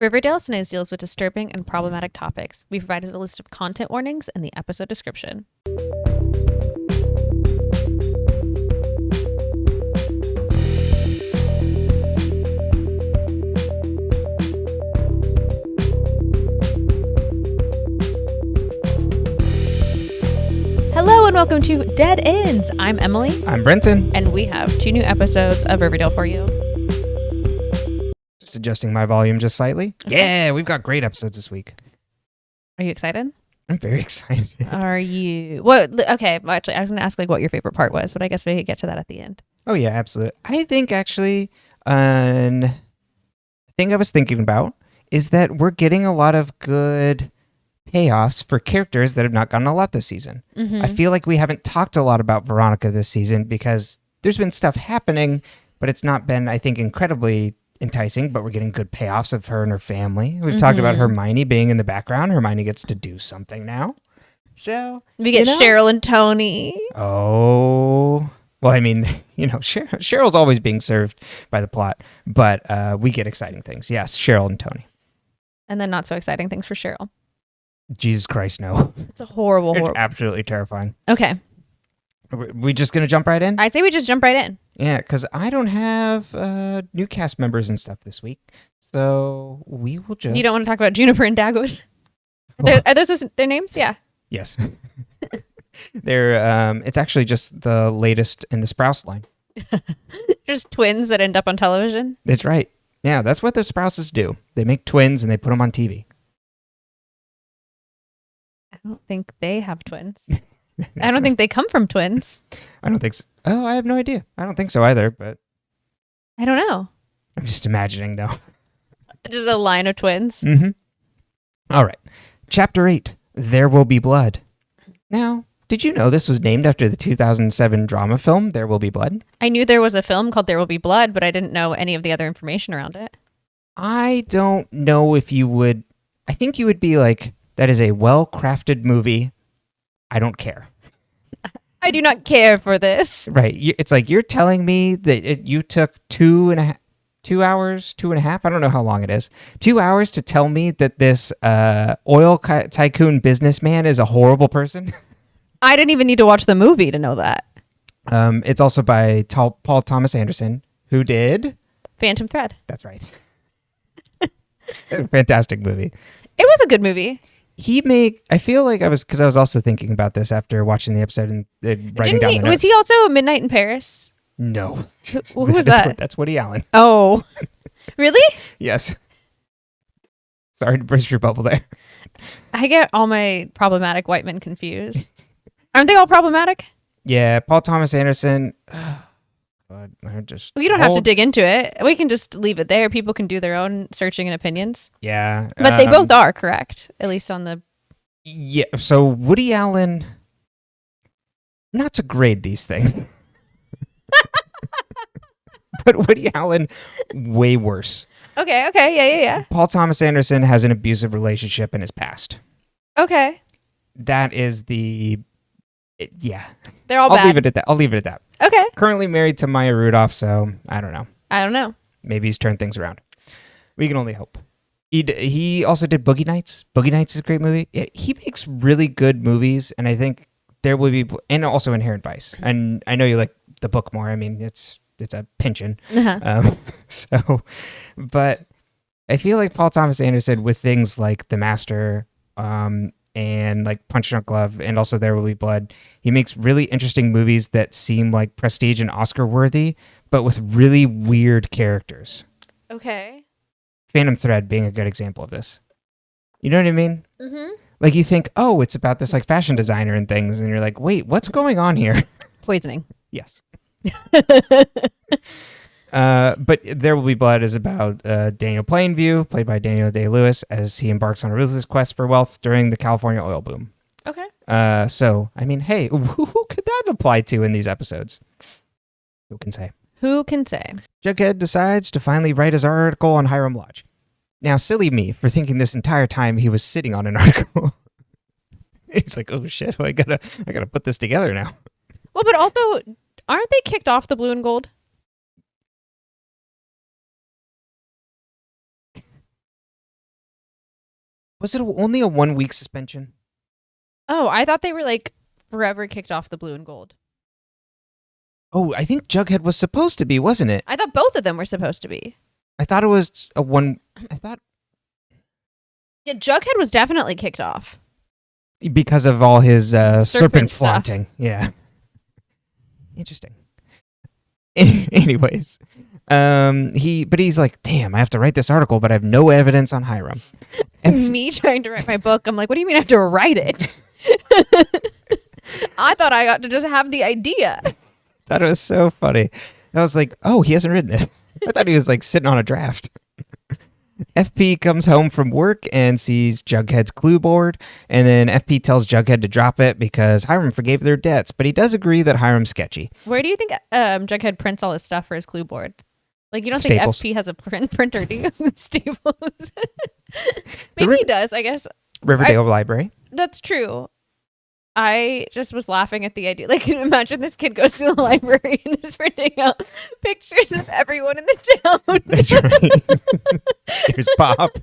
Riverdale Snays deals with disturbing and problematic topics. We provided a list of content warnings in the episode description. Hello and welcome to Dead Ends. I'm Emily. I'm Brenton. And we have 2 new episodes of Riverdale for you. Just adjusting my volume just slightly. Okay. Yeah, we've got great episodes this week. Are you excited? I'm very excited. Are you? Okay, well, actually, I was going to ask what your favorite part was, but I guess we could get to that at the end. Oh, yeah, absolutely. I think actually, the thing I was thinking about is that we're getting a lot of good payoffs for characters that have not gotten a lot this season. Mm-hmm. I feel like we haven't talked a lot about Veronica this season because there's been stuff happening, but it's not been, I think, incredibly enticing, but we're getting good payoffs of her and her family. We've talked about Hermione being in the background. Hermione gets to do something now. So we get Cheryl and Toni. Oh, well, I mean, Cheryl's always being served by the plot, but we get exciting things. Yes, Cheryl and Toni. And then not so exciting things for Cheryl. Jesus Christ, no. It's a horrible. It's absolutely terrifying. Okay. Are we just going to jump right in? I say we just jump right in. Yeah, because I don't have new cast members and stuff this week. So we will just... You don't want to talk about Juniper and Dagwood? Are those their names? Yeah. Yes. It's actually just the latest in the Sprouse line. Just twins that end up on television? That's right. Yeah, that's what the Sprouses do. They make twins and they put them on TV. I don't think they have twins. I don't think they come from twins. I don't think so. Oh, I have no idea. I don't think so either, but... I don't know. I'm just imagining, though. Just a line of twins? Mm-hmm. All right. Chapter 8, There Will Be Blood. Now, did you know this was named after the 2007 drama film, There Will Be Blood? I knew there was a film called There Will Be Blood, but I didn't know any of the other information around it. I don't know if you would... I think you would be like, that is a well-crafted movie. I don't care. I do not care for this. Right. It's like you're telling me that you took 2 hours, 2.5. I don't know how long it is. 2 hours to tell me that this oil tycoon businessman is a horrible person. I didn't even need to watch the movie to know that. It's also by Paul Thomas Anderson, who did Phantom Thread. That's right. Fantastic movie. It was a good movie. I feel like because I was also thinking about this after watching the episode and writing down the notes. Was he also Midnight in Paris? No. Who was that? That's Woody Allen. Oh, really? Yes. Sorry to burst your bubble there. I get all my problematic white men confused. Aren't they all problematic? Yeah, Paul Thomas Anderson. We don't have to dig into it. We can just leave it there. People can do their own searching and opinions. Yeah. But they both are correct, at least on the... Yeah, so Woody Allen, not to grade these things, but Woody Allen, way worse. Okay, yeah. Paul Thomas Anderson has an abusive relationship in his past. Okay. That is yeah. They're all bad. I'll leave it at that. Okay. Currently married to Maya Rudolph, so I don't know. Maybe he's turned things around. We can only hope. He also did Boogie Nights. Boogie Nights is a great movie. He makes really good movies, and I think There Will Be... And also Inherent Vice. And I know you like the book more. I mean, it's a pinchin'. Uh-huh. But I feel like Paul Thomas Anderson with things like The Master... and like Punch Drunk Love, and also There Will Be Blood. He makes really interesting movies that seem like prestige and Oscar worthy, but with really weird characters. Okay. Phantom Thread being a good example of this. You know what I mean? Mm-hmm. Like you think, oh, it's about this like fashion designer and things, and you're like, wait, what's going on here? Poisoning. Yes. But There Will Be Blood is about Daniel Plainview, played by Daniel Day-Lewis, as he embarks on a ruthless quest for wealth during the California oil boom. Okay. So, I mean, hey, who could that apply to in these episodes? Who can say? Who can say? Jughead decides to finally write his article on Hiram Lodge. Now, silly me for thinking this entire time he was sitting on an article. He's like, oh shit, I gotta put this together now. Well, but also, aren't they kicked off the Blue and Gold? Was it only a 1 week suspension? Oh, I thought they were like forever kicked off the blue and gold. Oh, I think Jughead was supposed to be, wasn't it? I thought both of them were supposed to be. I thought it was Yeah, Jughead was definitely kicked off. Because of all his serpent stuff. flaunting. Yeah. Interesting. Anyways, he's like, damn, I have to write this article, but I have no evidence on Hiram. Me trying to write my book, I'm like, what do you mean I have to write it? I thought I got to just have the idea. Thought it was so funny. I was like, oh, he hasn't written it. I thought he was like sitting on a draft. FP comes home from work and sees Jughead's clue board, and then FP tells Jughead to drop it because Hiram forgave their debts, but he does agree that Hiram's sketchy. Where do you think Jughead prints all his stuff for his clue board? Like, you don't Staples. think FP has a printer, do you? Staples. Maybe he does, I guess. Riverdale Library. That's true. I just was laughing at the idea. Like, imagine this kid goes to the library and is printing out pictures of everyone in the town. That's right. Here's Pop.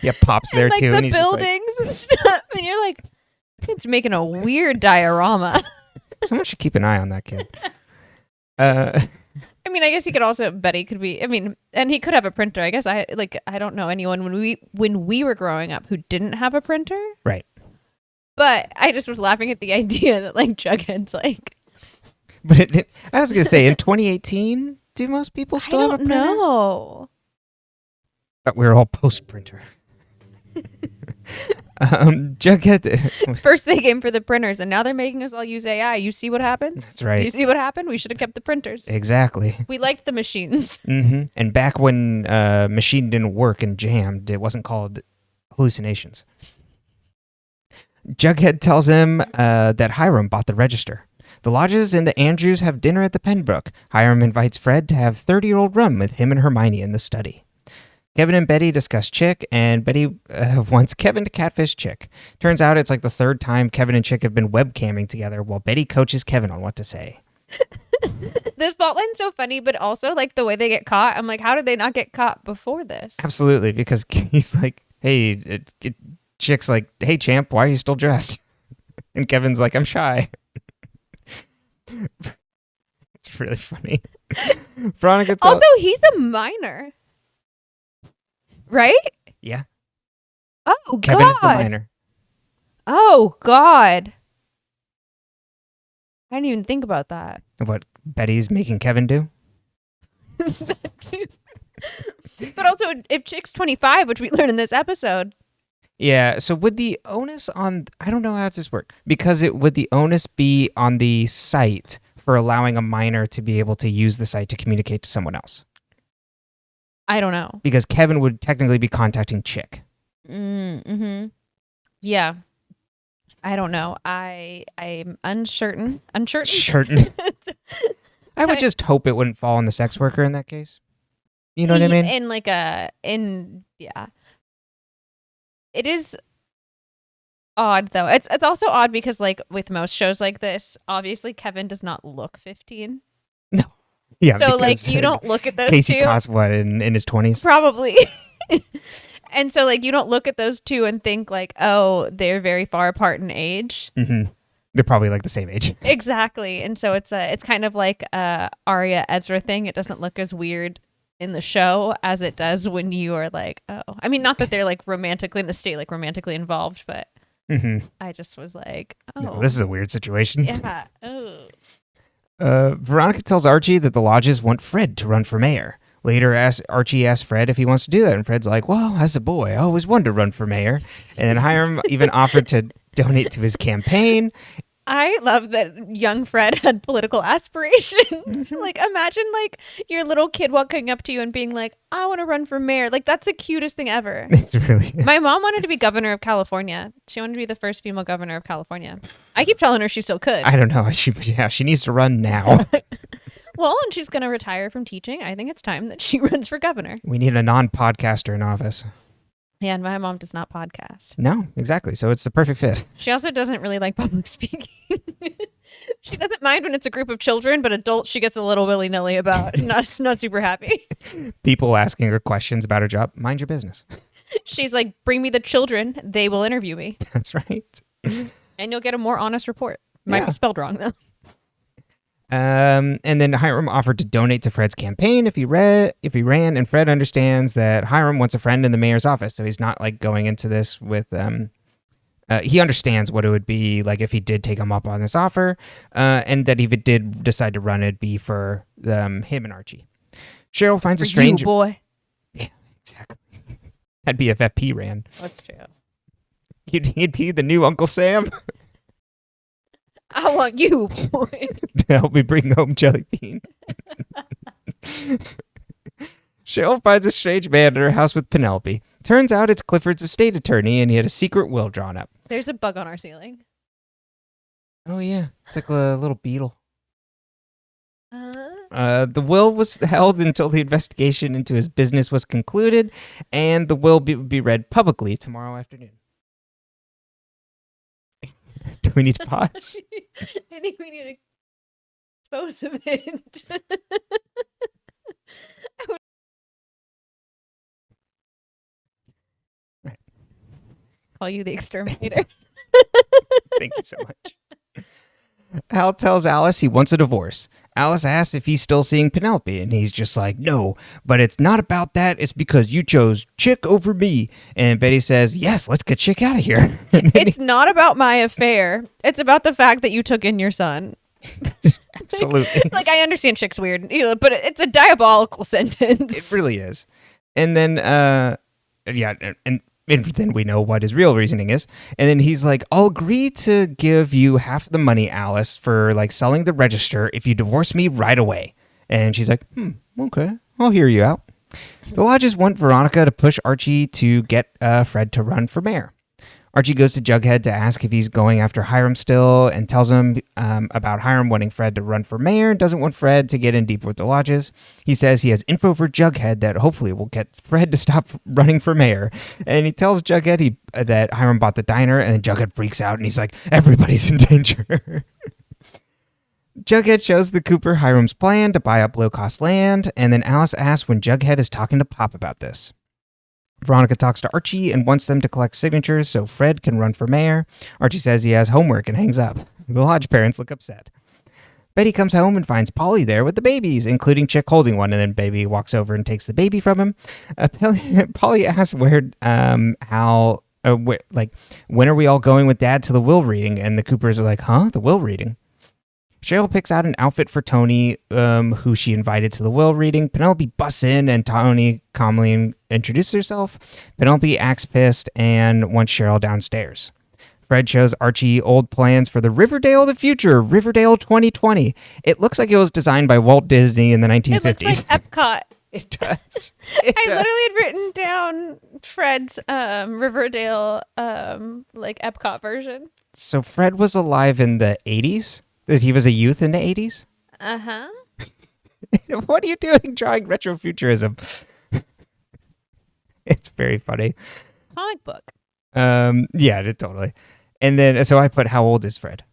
Yeah, Pop's there like too. The and he's buildings and stuff. And you're like, this kid's making a weird diorama. Someone should keep an eye on that kid. I mean, I guess he could also, Betty could be, I mean, and he could have a printer. I guess I don't know anyone when we were growing up who didn't have a printer. Right. But I just was laughing at the idea that like Jughead's like. But I was going to say, in 2018, do most people still have a printer? No. But we're all post-printer. Jughead. First they came for the printers, and now they're making us all use AI. You see what happens? That's right. You see what happened? We should have kept the printers. Exactly. We liked the machines. Mm-hmm. And back when machine didn't work and jammed, it wasn't called hallucinations. Jughead tells him that Hiram bought the register. The Lodges and the Andrews have dinner at the Penbrook. Hiram invites Fred to have 30-year-old rum with him and Hermione in the study. Kevin and Betty discuss Chick, and Betty wants Kevin to catfish Chick. Turns out it's like the third time Kevin and Chick have been webcamming together while Betty coaches Kevin on what to say. This plotline's so funny, but also like the way they get caught. I'm like, how did they not get caught before this? Absolutely, because he's like, hey, Chick's like, hey, champ, why are you still dressed? And Kevin's like, I'm shy. It's really funny. Veronica also, he's a minor. Right? Yeah. Oh, Kevin God. is the minor. Oh, God. I didn't even think about that. What Betty's making Kevin do? But also, if Chick's 25, which we learned in this episode. Yeah, so would the onus on... I don't know how does this work. Because would the onus be on the site for allowing a minor to be able to use the site to communicate to someone else? I don't know. Because Kevin would technically be contacting Chick. Mm-hmm. Yeah. I don't know. I'm uncertain. Certain. I would just hope it wouldn't fall on the sex worker in that case. You know what I mean? Yeah. It is odd though. It's also odd because like with most shows like this, obviously Kevin does not look 15. No. Yeah. So like you don't look at those Casey two. Cost, what, in his 20s? Probably. And so like you don't look at those two and think like, oh, they're very far apart in age. Mm-hmm. They're probably like the same age. Exactly. And so it's kind of like a Arya Ezra thing. It doesn't look as weird in the show as it does when you are like, oh, I mean, not that they're like romantically in a state, like romantically involved, but I just was like, oh, no, this is a weird situation. Yeah. Oh. Veronica tells Archie that the Lodges want Fred to run for mayor. Later, Archie asks Fred if he wants to do that, and Fred's like, well, as a boy, I always wanted to run for mayor. And then Hiram even offered to donate to his campaign. I love that young Fred had political aspirations. Like, imagine like your little kid walking up to you and being like, I want to run for mayor. Like, that's the cutest thing ever. It really is. My mom wanted to be governor of California. She wanted to be the first female governor of California. I keep telling her she still could. I don't know. She needs to run now. Well, and she's going to retire from teaching. I think it's time that she runs for governor. We need a non-podcaster in office. Yeah, and my mom does not podcast. No, exactly. So it's the perfect fit. She also doesn't really like public speaking. She doesn't mind when it's a group of children, but adults she gets a little willy-nilly about. Not super happy. People asking her questions about her job. Mind your business. She's like, bring me the children. They will interview me. That's right. And you'll get a more honest report. Might be spelled wrong, though. And then Hiram offered to donate to Fred's campaign if he ran, and Fred understands that Hiram wants a friend in the mayor's office, so he's not like going into this with he understands what it would be like if he did take him up on this offer, and that if he did decide to run, it'd be for him and Archie. Cheryl finds a strange boy. Yeah, exactly. That'd be if FP ran. That's true. He'd be the new Uncle Sam. I want you, boy. To help me bring home Jelly Bean. Cheryl finds a strange man at her house with Penelope. Turns out it's Clifford's estate attorney, and he had a secret will drawn up. There's a bug on our ceiling. Oh, yeah. It's like a little beetle. The will was held until the investigation into his business was concluded, and the will be read publicly tomorrow afternoon. Do we need to pause? I think we need to dispose of it. Right. Call you the exterminator. Thank you so much. Hal tells Alice he wants a divorce. Alice asks if he's still seeing Penelope, and he's just like, no, but it's not about that. It's because you chose Chick over me. And Betty says, yes, let's get Chick out of here. It's not about my affair. It's about the fact that you took in your son. Absolutely. Like, I understand Chick's weird, but it's a diabolical sentence. It really is. And then, and then we know what his real reasoning is. And then he's like, I'll agree to give you half the money, Alice, for like selling the register if you divorce me right away. And she's like, okay, I'll hear you out. The Lodges want Veronica to push Archie to get Fred to run for mayor. Archie goes to Jughead to ask if he's going after Hiram still, and tells him about Hiram wanting Fred to run for mayor and doesn't want Fred to get in deep with the Lodges. He says he has info for Jughead that hopefully will get Fred to stop running for mayor. And he tells Jughead that Hiram bought the diner, and then Jughead freaks out and he's like, everybody's in danger. Jughead shows the Cooper Hiram's plan to buy up low-cost land, and then Alice asks when Jughead is talking to Pop about this. Veronica talks to Archie and wants them to collect signatures so Fred can run for mayor. Archie says he has homework and hangs up. The Lodge parents look upset. Betty comes home and finds Polly there with the babies, including Chick holding one, and then Baby walks over and takes the baby from him. Polly asks when are we all going with Dad to the will reading? And the Coopers are like, huh? The will reading? Cheryl picks out an outfit for Toni, who she invited to the will reading. Penelope busts in, and Toni calmly introduces herself. Penelope acts pissed and wants Cheryl downstairs. Fred shows Archie old plans for the Riverdale of the future, Riverdale 2020. It looks like it was designed by Walt Disney in the 1950s. It looks like Epcot. It does. I literally had written down Fred's Riverdale like Epcot version. So Fred was alive in the 80s? That he was a youth in the 80s? Uh-huh. What are you doing drawing retrofuturism? It's very funny. Comic book. Yeah, totally. And then, so I put, how old is Fred?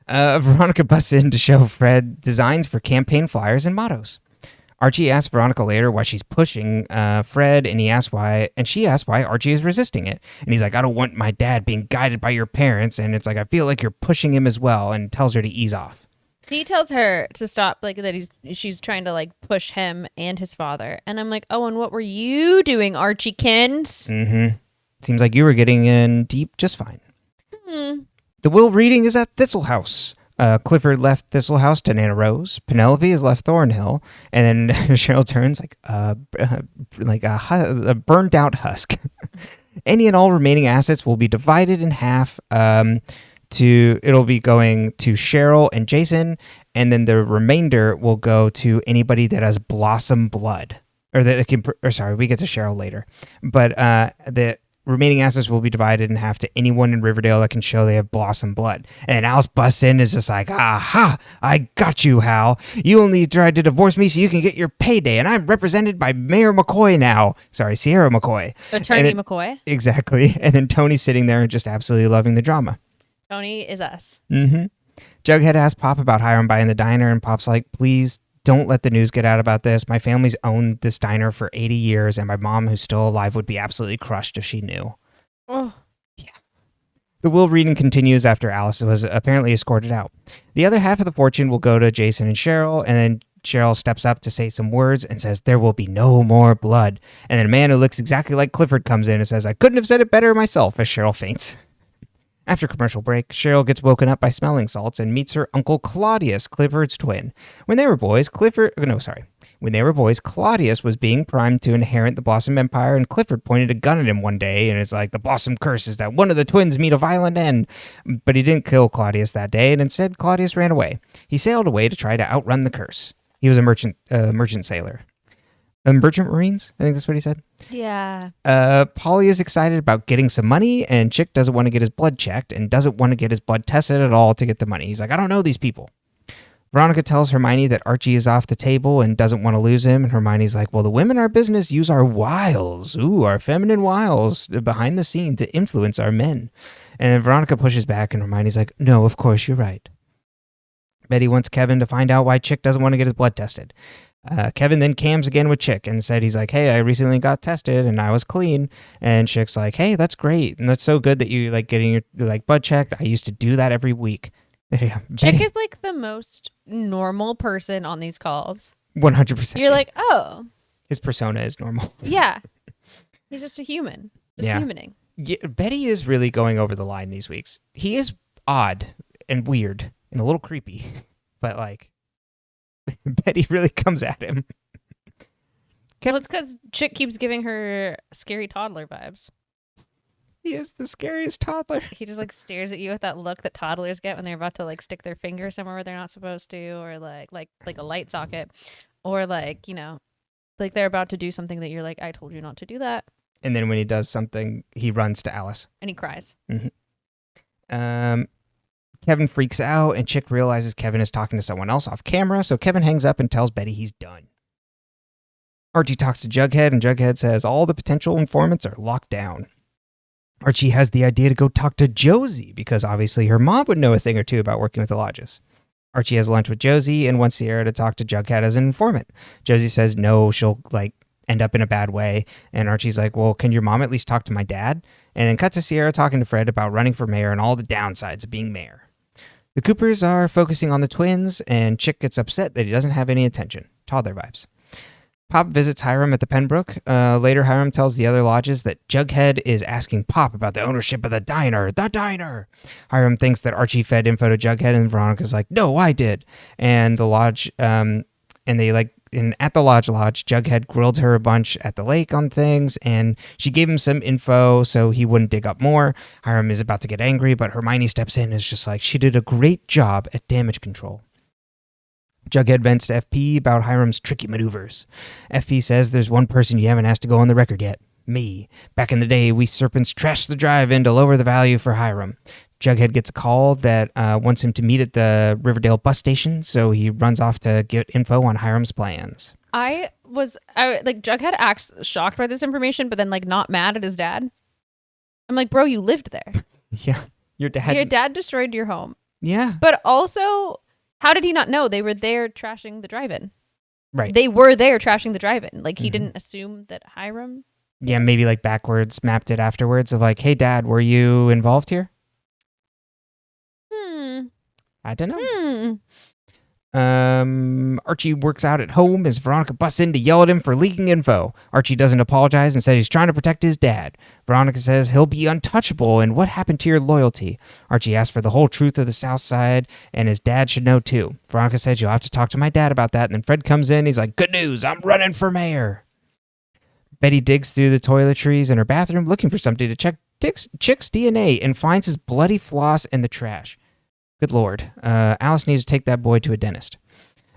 Veronica busts in to show Fred designs for campaign flyers and mottos. Archie asks Veronica later why she's pushing Fred, and she asks why Archie is resisting it. And he's like, I don't want my dad being guided by your parents. And it's like, I feel like you're pushing him as well, and tells her to ease off. He tells her to stop, like that she's trying to like push him and his father. And I'm like, oh, and what were you doing, Archiekins? Mm-hmm. Seems like you were getting in deep just fine. The will reading is at Thistle House. Clifford left Thistle House to Nana Rose. Penelope has left Thornhill, and then Cheryl turns like a burned out husk. Any and all remaining assets will be divided in half. It'll be going to Cheryl and Jason, and then the remainder will go to anybody that has Blossom blood. We get to Cheryl later, but the remaining assets will be divided in half to anyone in Riverdale that can show they have Blossom blood. And Alice busts in, is just like, aha, I got you, Hal. You only tried to divorce me so you can get your payday, and I'm represented by Mayor McCoy now. Sorry, Sierra McCoy. Attorney McCoy. Exactly. And then Tony's sitting there and just absolutely loving the drama. Tony is us. Mm-hmm. Jughead asks Pop about Hiram buying the diner, and Pop's like, please don't let the news get out about this. My family's owned this diner for 80 years, and my mom, who's still alive, would be absolutely crushed if she knew. Oh. Yeah. The will reading continues after Alice was apparently escorted out. The other half of the fortune will go to Jason and Cheryl, and then Cheryl steps up to say some words and says, there will be no more blood. And then a man who looks exactly like Clifford comes in and says, I couldn't have said it better myself, as Cheryl faints. After commercial break, Cheryl gets woken up by smelling salts and meets her uncle Claudius, Clifford's twin. When they were boys, Claudius was being primed to inherit the Blossom Empire, and Clifford pointed a gun at him one day, and it's like, the Blossom curse is that one of the twins meet a violent end. But he didn't kill Claudius that day, and instead Claudius ran away. He sailed away to try to outrun the curse. He was a merchant sailor. Merchant Marines, I think that's what he said. Yeah. Polly is excited about getting some money, and Chick doesn't want to get his blood checked and doesn't want to get his blood tested at all to get the money. He's like, I don't know these people. Veronica tells Hermione that Archie is off the table and doesn't want to lose him, and Hermione's like, well, the women in our business use our wiles, our feminine wiles behind the scene to influence our men. And then Veronica pushes back, and Hermione's like, no, of course, you're right. Betty wants Kevin to find out why Chick doesn't want to get his blood tested. Kevin then cams again with Chick and said, he's like, hey, I recently got tested and I was clean. And Chick's like, hey, that's great. And that's so good that you like getting your like blood checked. I used to do that every week. Yeah, Chick is like the most normal person on these calls. 100%. You're like, oh. His persona is normal. Yeah. He's just a human. Just humaning. Yeah, Betty is really going over the line these weeks. He is odd and weird and a little creepy, but like, Betty really comes at him. Well, it's because Chick keeps giving her scary toddler vibes. He is the scariest toddler. He just like stares at you with that look that toddlers get when they're about to like stick their finger somewhere where they're not supposed to, or like a light socket, or like, you know, like they're about to do something that you're like, I told you not to do that. And then when he does something, he runs to Alice. And he cries. Mm-hmm. Kevin freaks out, and Chick realizes Kevin is talking to someone else off camera, so Kevin hangs up and tells Betty he's done. Archie talks to Jughead, and Jughead says all the potential informants are locked down. Archie has the idea to go talk to Josie, because obviously her mom would know a thing or two about working with the lodges. Archie has lunch with Josie and wants Sierra to talk to Jughead as an informant. Josie says no, she'll like end up in a bad way, and Archie's like, well, can your mom at least talk to my dad? And then cuts to Sierra talking to Fred about running for mayor and all the downsides of being mayor. The Coopers are focusing on the twins, and Chick gets upset that he doesn't have any attention. Toddler vibes. Pop visits Hiram at the Pembroke. Later, Hiram tells the other lodges that Jughead is asking Pop about the ownership of the diner. The diner! Hiram thinks that Archie fed info to Jughead, and Veronica's like, no, I did. And the lodge, at the lodge, Jughead grilled her a bunch at the lake on things, and she gave him some info so he wouldn't dig up more. Hiram is about to get angry, but Hermione steps in and is just like, she did a great job at damage control. Jughead vents to FP about Hiram's tricky maneuvers. FP says there's one person you haven't asked to go on the record yet. Me. Back in the day, we serpents trashed the drive-in to lower the value for Hiram. Jughead gets a call that wants him to meet at the Riverdale bus station, so he runs off to get info on Hiram's plans. Jughead acts shocked by this information, but then like not mad at his dad. I'm like, bro, you lived there. Yeah, your dad destroyed your home. Yeah, but also, how did he not know they were there trashing the drive-in? Right, they were there trashing the drive-in. Like he didn't assume that Hiram. Yeah, maybe like backwards mapped it afterwards of like, hey, Dad, were you involved here? I don't know. Archie works out at home as Veronica busts in to yell at him for leaking info. Archie doesn't apologize and says he's trying to protect his dad. Veronica says he'll be untouchable and what happened to your loyalty. Archie asks for the whole truth of the South Side and his dad should know too. Veronica says you'll have to talk to my dad about that, and then Fred comes in. He's like, good news, I'm running for mayor. Betty digs through the toiletries in her bathroom looking for somebody to check Chick's DNA and finds his bloody floss in the trash. Good Lord. Alice needs to take that boy to a dentist.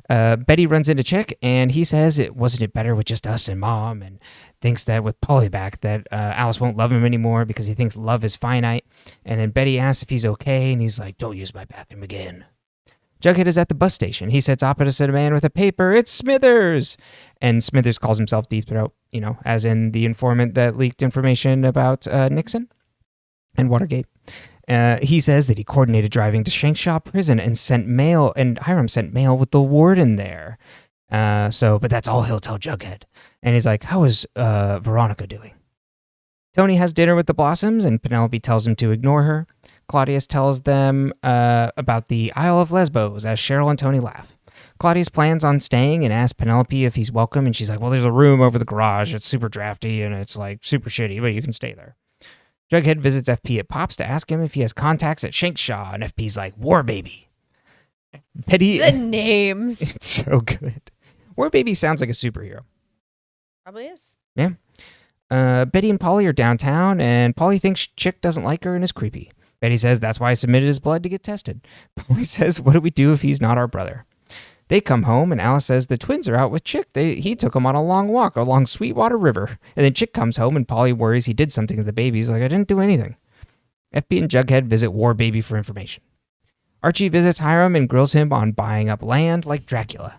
Betty runs into Chick, and he says wasn't it better with just us and Mom, and thinks that with Polly back that Alice won't love him anymore because he thinks love is finite. And then Betty asks if he's okay, and he's like, don't use my bathroom again. Jughead is at the bus station. He sits opposite a man with a paper. It's Smithers! And Smithers calls himself Deep Throat, as in the informant that leaked information about Nixon and Watergate. He says that he coordinated driving to Shankshaw Prison and sent mail, and Hiram sent mail with the warden there. But that's all he'll tell Jughead. And he's like, how is Veronica doing? Toni has dinner with the Blossoms, and Penelope tells him to ignore her. Claudius tells them about the Isle of Lesbos as Cheryl and Toni laugh. Claudius plans on staying and asks Penelope if he's welcome, and she's like, well, there's a room over the garage. It's super drafty, and it's like super shitty, but you can stay there. Jughead visits FP at Pop's to ask him if he has contacts at Shankshaw, and FP's like, War Baby. Betty. The names. It's so good. War Baby sounds like a superhero. Probably is. Yeah. Betty and Polly are downtown, and Polly thinks Chick doesn't like her and is creepy. Betty says that's why I submitted his blood to get tested. Polly says, what do we do if he's not our brother? They come home, and Alice says the twins are out with Chick. He took them on a long walk along Sweetwater River. And then Chick comes home, and Polly worries he did something to the babies. Like, I didn't do anything. FP and Jughead visit War Baby for information. Archie visits Hiram and grills him on buying up land like Dracula.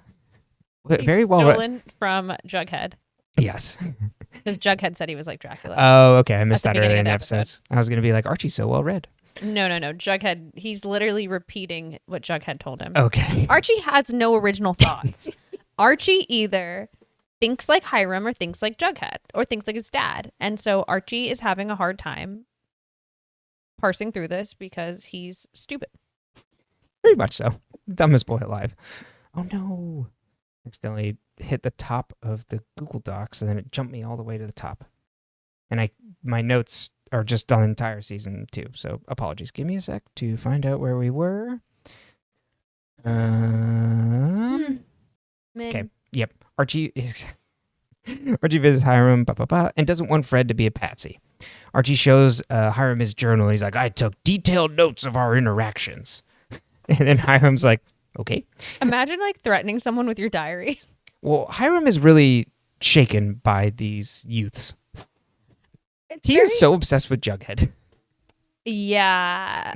He's very well stolen from Jughead. Yes. Because Jughead said he was like Dracula. Oh, okay. I missed that earlier in the episode. episodes. I was going to be like, Archie's so well read. No. Jughead, he's literally repeating what Jughead told him. Okay. Archie has no original thoughts. Archie either thinks like Hiram or thinks like Jughead or thinks like his dad. And so Archie is having a hard time parsing through this because he's stupid. Pretty much so. Dumbest boy alive. Oh, no. Accidentally hit the top of the Google Docs, and then it jumped me all the way to the top. And my notes are just on the entire season 2, so apologies. Give me a sec to find out where we were. Okay. Yep. Archie visits Hiram, and doesn't want Fred to be a patsy. Archie shows Hiram his journal. He's like, I took detailed notes of our interactions. And then Hiram's like, okay. Imagine like threatening someone with your diary. Well, Hiram is really shaken by these youths. He is so obsessed with Jughead. Yeah.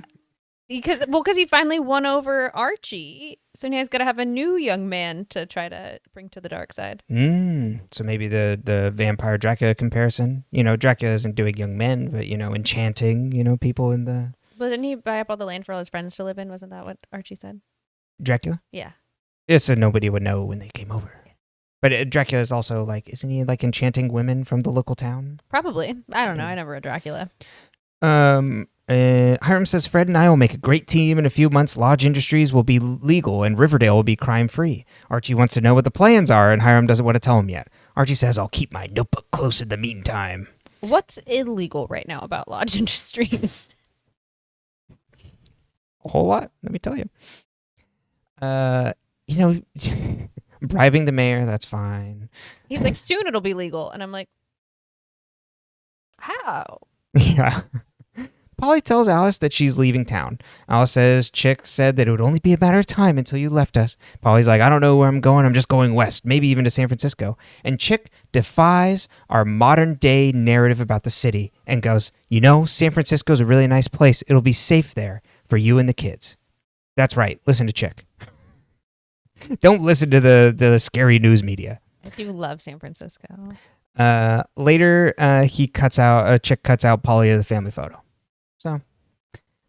Because he finally won over Archie. So now he's got to have a new young man to try to bring to the dark side. So maybe the vampire Dracula comparison. You know, Dracula isn't doing young men, but, you know, enchanting, you know, people in the... But didn't he buy up all the land for all his friends to live in? Wasn't that what Archie said? Dracula? Yeah. Yeah, so nobody would know when they came over. But Dracula is also like, isn't he like enchanting women from the local town? Probably. I don't know. I never read Dracula. Hiram says Fred and I will make a great team. In a few months, Lodge Industries will be legal and Riverdale will be crime-free. Archie wants to know what the plans are, and Hiram doesn't want to tell him yet. Archie says, I'll keep my notebook close in the meantime. What's illegal right now about Lodge Industries? A whole lot, let me tell you. You know, bribing the mayor, that's fine. He's like, soon it'll be legal. And I'm like, how? Yeah. Polly tells Alice that she's leaving town. Alice says Chick said that it would only be a matter of time until you left us. Polly's like, I don't know where I'm going. I'm just going west, maybe even to San Francisco. And Chick defies our modern day narrative about the city and goes, you know, San Francisco's a really nice place. It'll be safe there for you and the kids. That's right. Listen to Chick. Don't listen to the scary news media. I do love San Francisco. Later, Chick cuts out Polly to the family photo. So,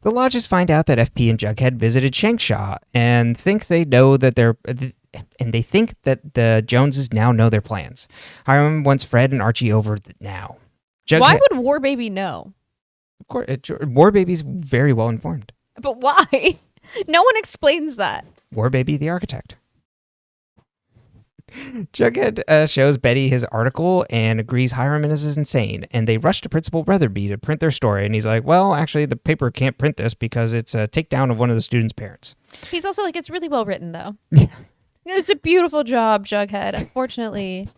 the Lodges find out that FP and Jughead visited Shankshaw and think they know that they think that the Joneses now know their plans. Hiram wants Fred and Archie over now. Jughead, why would War Baby know? Of course, War Baby's very well informed. But why? No one explains that. War Baby, the architect. Jughead shows Betty his article and agrees Hiram is insane, and they rush to Principal Weatherby to print their story, and he's like, well, actually, the paper can't print this because it's a takedown of one of the students' parents. He's also like, it's really well written, though. Yeah. It's a beautiful job, Jughead. Unfortunately,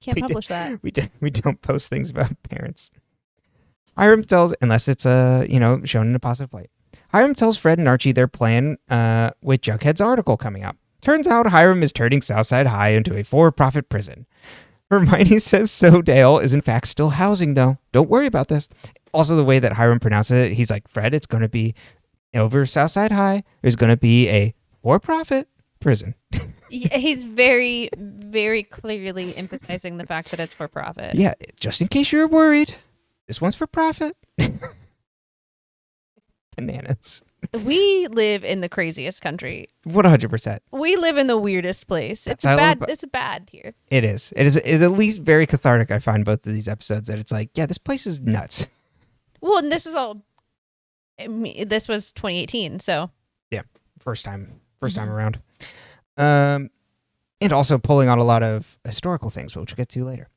can't publish that. We don't post things about parents. Hiram tells, unless it's shown in a positive light. Hiram tells Fred and Archie their plan with Jughead's article coming up. Turns out Hiram is turning Southside High into a for-profit prison. Hermione says Sodale is in fact still housing, though. Don't worry about this. Also, the way that Hiram pronounces it, he's like, Fred, it's going to be over Southside High. There's going to be a for-profit prison. Yeah, he's very, very clearly emphasizing the fact that it's for profit. Yeah, just in case you're worried, this one's for profit. Bananas. We live in the craziest country. 100%. We live in the weirdest place. It's bad here. It is. It is at least very cathartic, I find, both of these episodes, that it's like, yeah, this place is nuts. Well, and this is all... this was 2018, so... Yeah, first time around. And also pulling on a lot of historical things, which we'll get to later.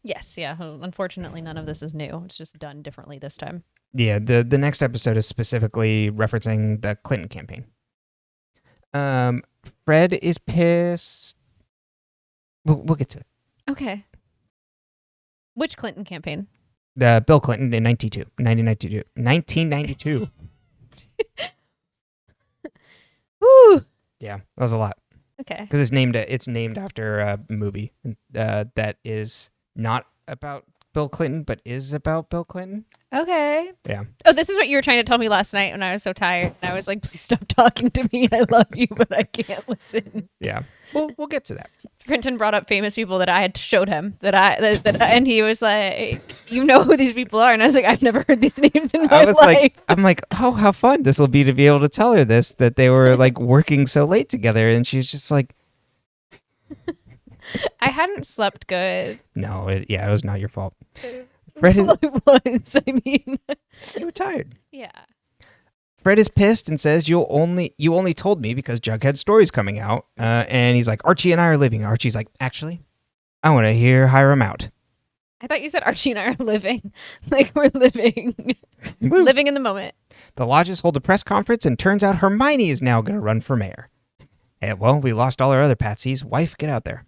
Yes, yeah. Unfortunately, none of this is new. It's just done differently this time. Yeah, the next episode is specifically referencing the Clinton campaign. Fred is pissed. We'll get to it. Okay. Which Clinton campaign? The Bill Clinton in 1992. Woo! Yeah, that was a lot. Okay. Because it's named after a movie that is not about Bill Clinton, but is about Bill Clinton. Okay. Yeah. Oh, this is what you were trying to tell me last night when I was so tired. And I was like, please stop talking to me. I love you, but I can't listen. Yeah. We'll get to that. Brenton brought up famous people that I had showed him and he was like, you know who these people are? And I was like, I've never heard these names in my life. I'm like, oh, how fun this will be to be able to tell her this, that they were like working so late together. And she's just like, I hadn't slept good. No, it was not your fault. Fred is, it was. I mean, you were tired. Yeah. Fred is pissed and says, you only told me because Jughead's story's coming out. And he's like, Archie and I are living. Archie's like, actually, I want to hear Hiram out. I thought you said Archie and I are living. Like we're living. Living in the moment. The lodges hold a press conference and turns out Hermione is now going to run for mayor. And, well, we lost all our other patsies. Wife, get out there.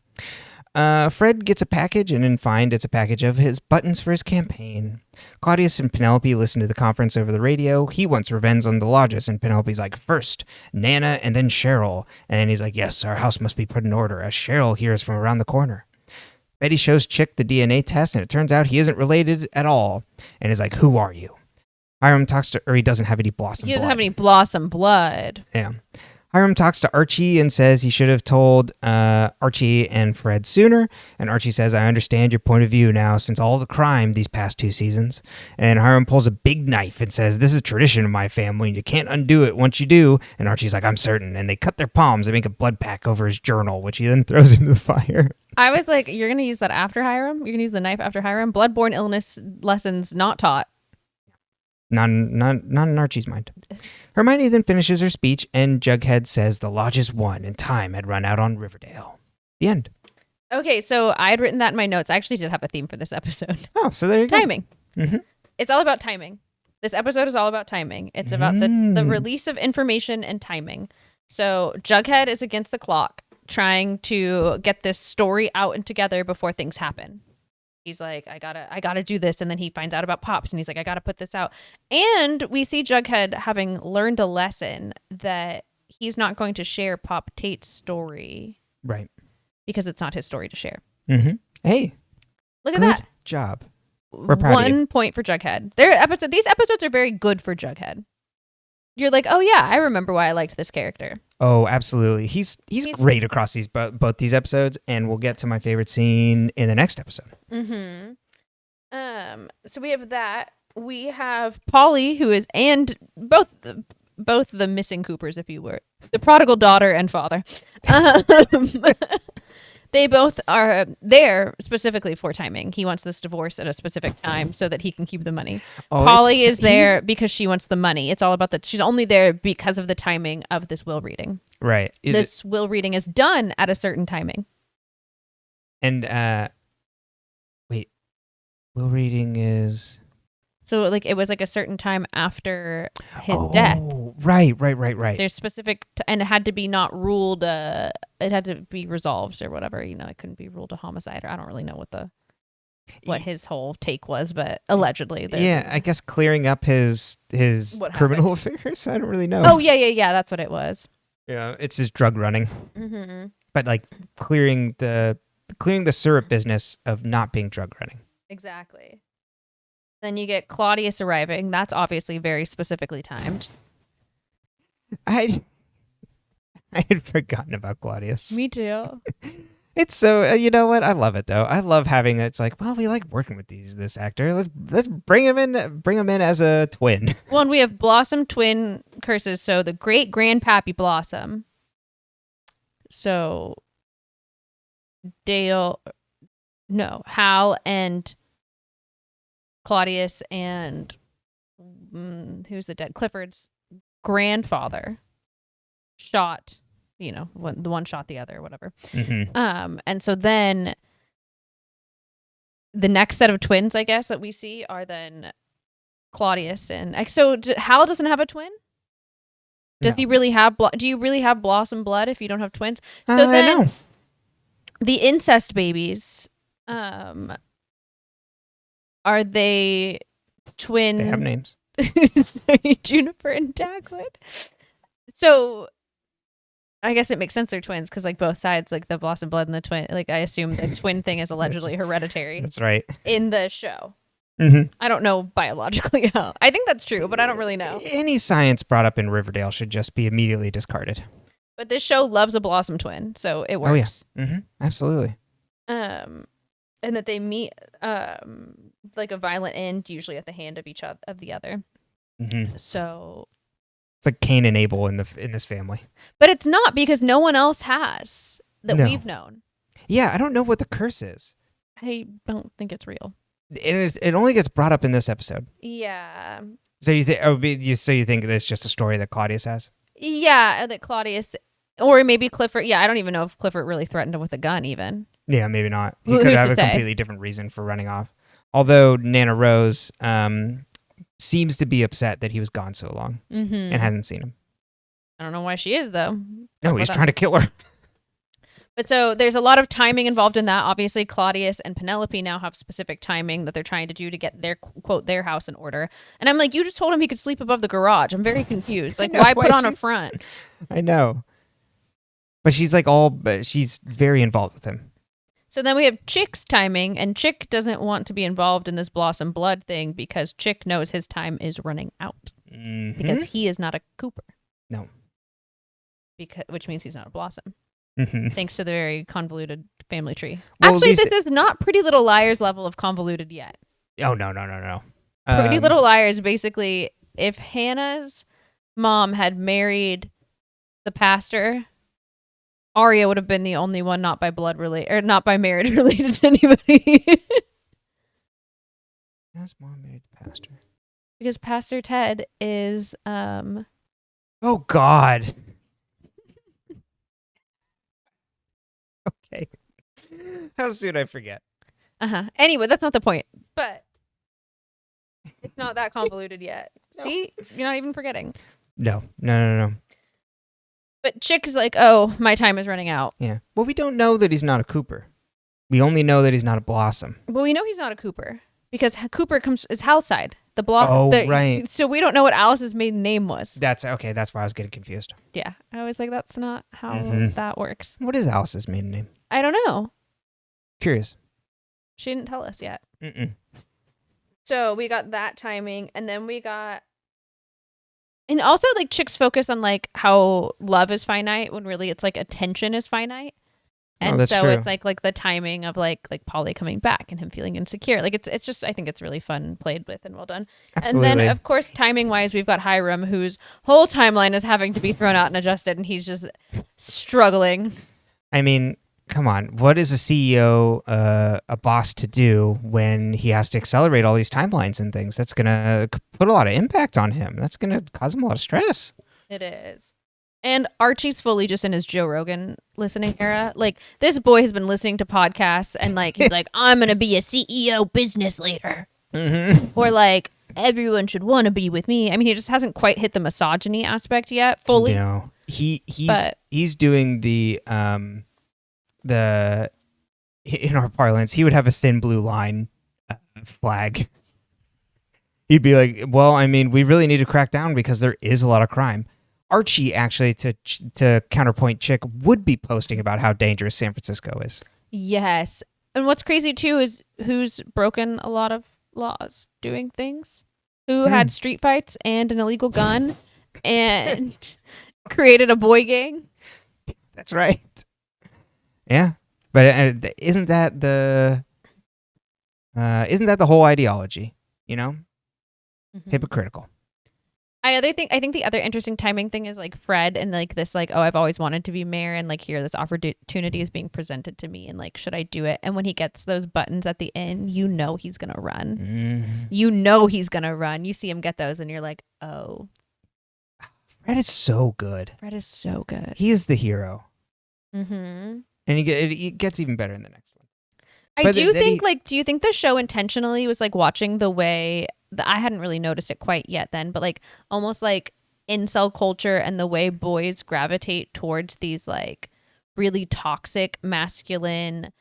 Fred gets a package and then find it's a package of his buttons for his campaign. Claudius and Penelope listen to the conference over the radio. He wants revenge on the lodges, and Penelope's like, first Nana and then Cheryl. And he's like, yes, our house must be put in order as Cheryl hears from around the corner. Betty shows Chick the DNA test, and it turns out he isn't related at all. And is like, who are you? Hiram talks to, or he doesn't have any blossom blood. He doesn't have any blossom blood. Yeah. Hiram talks to Archie and says he should have told Archie and Fred sooner. And Archie says, I understand your point of view now since all the crime these past 2 seasons. And Hiram pulls a big knife and says, this is a tradition of my family and you can't undo it once you do. And Archie's like, I'm certain. And they cut their palms and make a blood pack over his journal, which he then throws into the fire. I was like, you're going to use that after Hiram? You're going to use the knife after Hiram? Bloodborne illness lessons not taught. Not in Archie's mind. Hermione then finishes her speech, and Jughead says the lodges won and time had run out on Riverdale. The end. Okay, so I had written that in my notes. I actually did have a theme for this episode. Oh, so there you go. Timing. Mm-hmm. It's all about timing. This episode is all about timing. It's about the release of information and timing. So Jughead is against the clock, trying to get this story out and together before things happen. He's like, I gotta do this. And then he finds out about Pops and he's like, I gotta put this out. And we see Jughead having learned a lesson that he's not going to share Pop Tate's story. Right. Because it's not his story to share. Mm-hmm. Hey. Look at that. Good job. We're proud of you. 1 point for Jughead. These episodes are very good for Jughead. You're like, oh yeah, I remember why I liked this character. Oh, absolutely. He's great across both these episodes, and we'll get to my favorite scene in the next episode. Mm-hmm. So we have that. We have Polly, who is, and both the missing Coopers, if you were, the prodigal daughter and father. They both are there specifically for timing. He wants this divorce at a specific time so that he can keep the money. Oh, Polly is there because she wants the money. It's all about that. She's only there because of the timing of this will reading. Right. This will reading is done at a certain timing. And wait, will reading is. So like it was like a certain time after his death. Right. There's specific, and it had to be not ruled. It had to be resolved or whatever. You know, it couldn't be ruled a homicide. Or I don't really know what his whole take was, but allegedly. Yeah, I guess clearing up his criminal affairs. I don't really know. Oh yeah. That's what it was. Yeah, it's his drug running. Mm-hmm. But like clearing the syrup business of not being drug running. Exactly. Then you get Claudius arriving. That's obviously very specifically timed. I had forgotten about Claudius. Me too. It's so you know what? I love it though. I love having it's like, well, we like working with this actor. Let's bring him in as a twin. Well, and we have Blossom twin curses. So the great grandpappy Blossom. So Hal and Claudius and who's the dead? Clifford's grandfather shot. The one shot the other, or whatever. Mm-hmm. And so then the next set of twins, I guess, that we see are then Claudius and Hal doesn't have a twin. Does he really have? Do you really have Blossom blood if you don't have twins? So then the incest babies, are they twin? They have names. Juniper and Dagwood. So I guess it makes sense they're twins because like both sides, like the Blossom blood and the twin, like I assume the twin thing is allegedly hereditary. That's right. In the show. Mm-hmm. I don't know biologically how. I think that's true, but I don't really know. Any science brought up in Riverdale should just be immediately discarded. But this show loves a Blossom twin, so it works. Oh yeah. Mm-hmm. Absolutely. And that they meet like a violent end, usually at the hand of the other. Mm-hmm. So it's like Cain and Abel in this family. But it's not because no one else has that we've known. Yeah, I don't know what the curse is. I don't think it's real. And it only gets brought up in this episode. Yeah. So you think it's just a story that Claudius has? Yeah, that Claudius, or maybe Clifford. Yeah, I don't even know if Clifford really threatened him with a gun, even. Yeah, maybe not. He could have a completely different reason for running off. Although Nana Rose seems to be upset that he was gone so long and hasn't seen him. I don't know why she is, though. No, he's trying to kill her. But so there's a lot of timing involved in that. Obviously, Claudius and Penelope now have specific timing that they're trying to do to get their, quote, their house in order. And I'm like, you just told him he could sleep above the garage. I'm very confused. Like, why put on a front? I know. But she's she's very involved with him. So then we have Chick's timing, and Chick doesn't want to be involved in this Blossom blood thing because Chick knows his time is running out. Mm-hmm. Because he is not a Cooper. No. Which means he's not a Blossom. Mm-hmm. Thanks to the very convoluted family tree. Well, actually, this is not Pretty Little Liars level of convoluted yet. Oh, no. Pretty Little Liars, basically, if Hannah's mom had married the pastor, Arya would have been the only one not by blood related, or not by marriage related to anybody. Hannah's mom married the pastor. Because Pastor Ted is, Oh, God. Okay. How soon I forget? Anyway, that's not the point. But it's not that convoluted yet. No. See? You're not even forgetting. No. But Chick is like, oh, my time is running out. Yeah. Well, we don't know that he's not a Cooper. We only know that he's not a Blossom. Well, we know he's not a Cooper because Cooper is Hal's side. Right. So we don't know what Alice's maiden name was. That's okay. That's why I was getting confused. Yeah. I was like, that's not how that works. What is Alice's maiden name? I don't know. Curious. She didn't tell us yet. Mm-mm. So we got that timing, and then we got, and also like Chick's focus on like how love is finite when really it's like attention is finite. And so true. It's like the timing of like Polly coming back and him feeling insecure. Like it's just, I think it's really fun played with and well done. Absolutely. And then of course, timing wise, we've got Hiram, whose whole timeline is having to be thrown out and adjusted, and he's just struggling. I mean, come on. What is a CEO, a boss to do when he has to accelerate all these timelines and things? That's going to put a lot of impact on him. That's going to cause him a lot of stress. It is. And Archie's fully just in his Joe Rogan listening era. Like, this boy has been listening to podcasts and, like, he's like, I'm going to be a CEO business leader. Mm-hmm. Or, like, everyone should want to be with me. I mean, he just hasn't quite hit the misogyny aspect yet fully. No. He's doing the in our parlance, he would have a thin blue line flag. He'd be like, well, I mean, we really need to crack down because there is a lot of crime. Archie, actually, to counterpoint Chick, would be posting about how dangerous San Francisco is. Yes. And what's crazy, too, is who's broken a lot of laws doing things. Who had street fights and an illegal gun and created a boy gang. That's right. Yeah. But isn't that the whole ideology? Hypocritical. I think the other interesting timing thing is like Fred and like this like, oh, I've always wanted to be mayor, and like here this opportunity is being presented to me, and like should I do it? And when he gets those buttons at the end, he's gonna run. He's gonna run. You see him get those, and you're like, oh, Fred is so good. He is the hero. And he gets even better in the next one. Do you think the show intentionally was like watching the way that I hadn't really noticed it quite yet then, but like almost like incel culture and the way boys gravitate towards these like really toxic masculine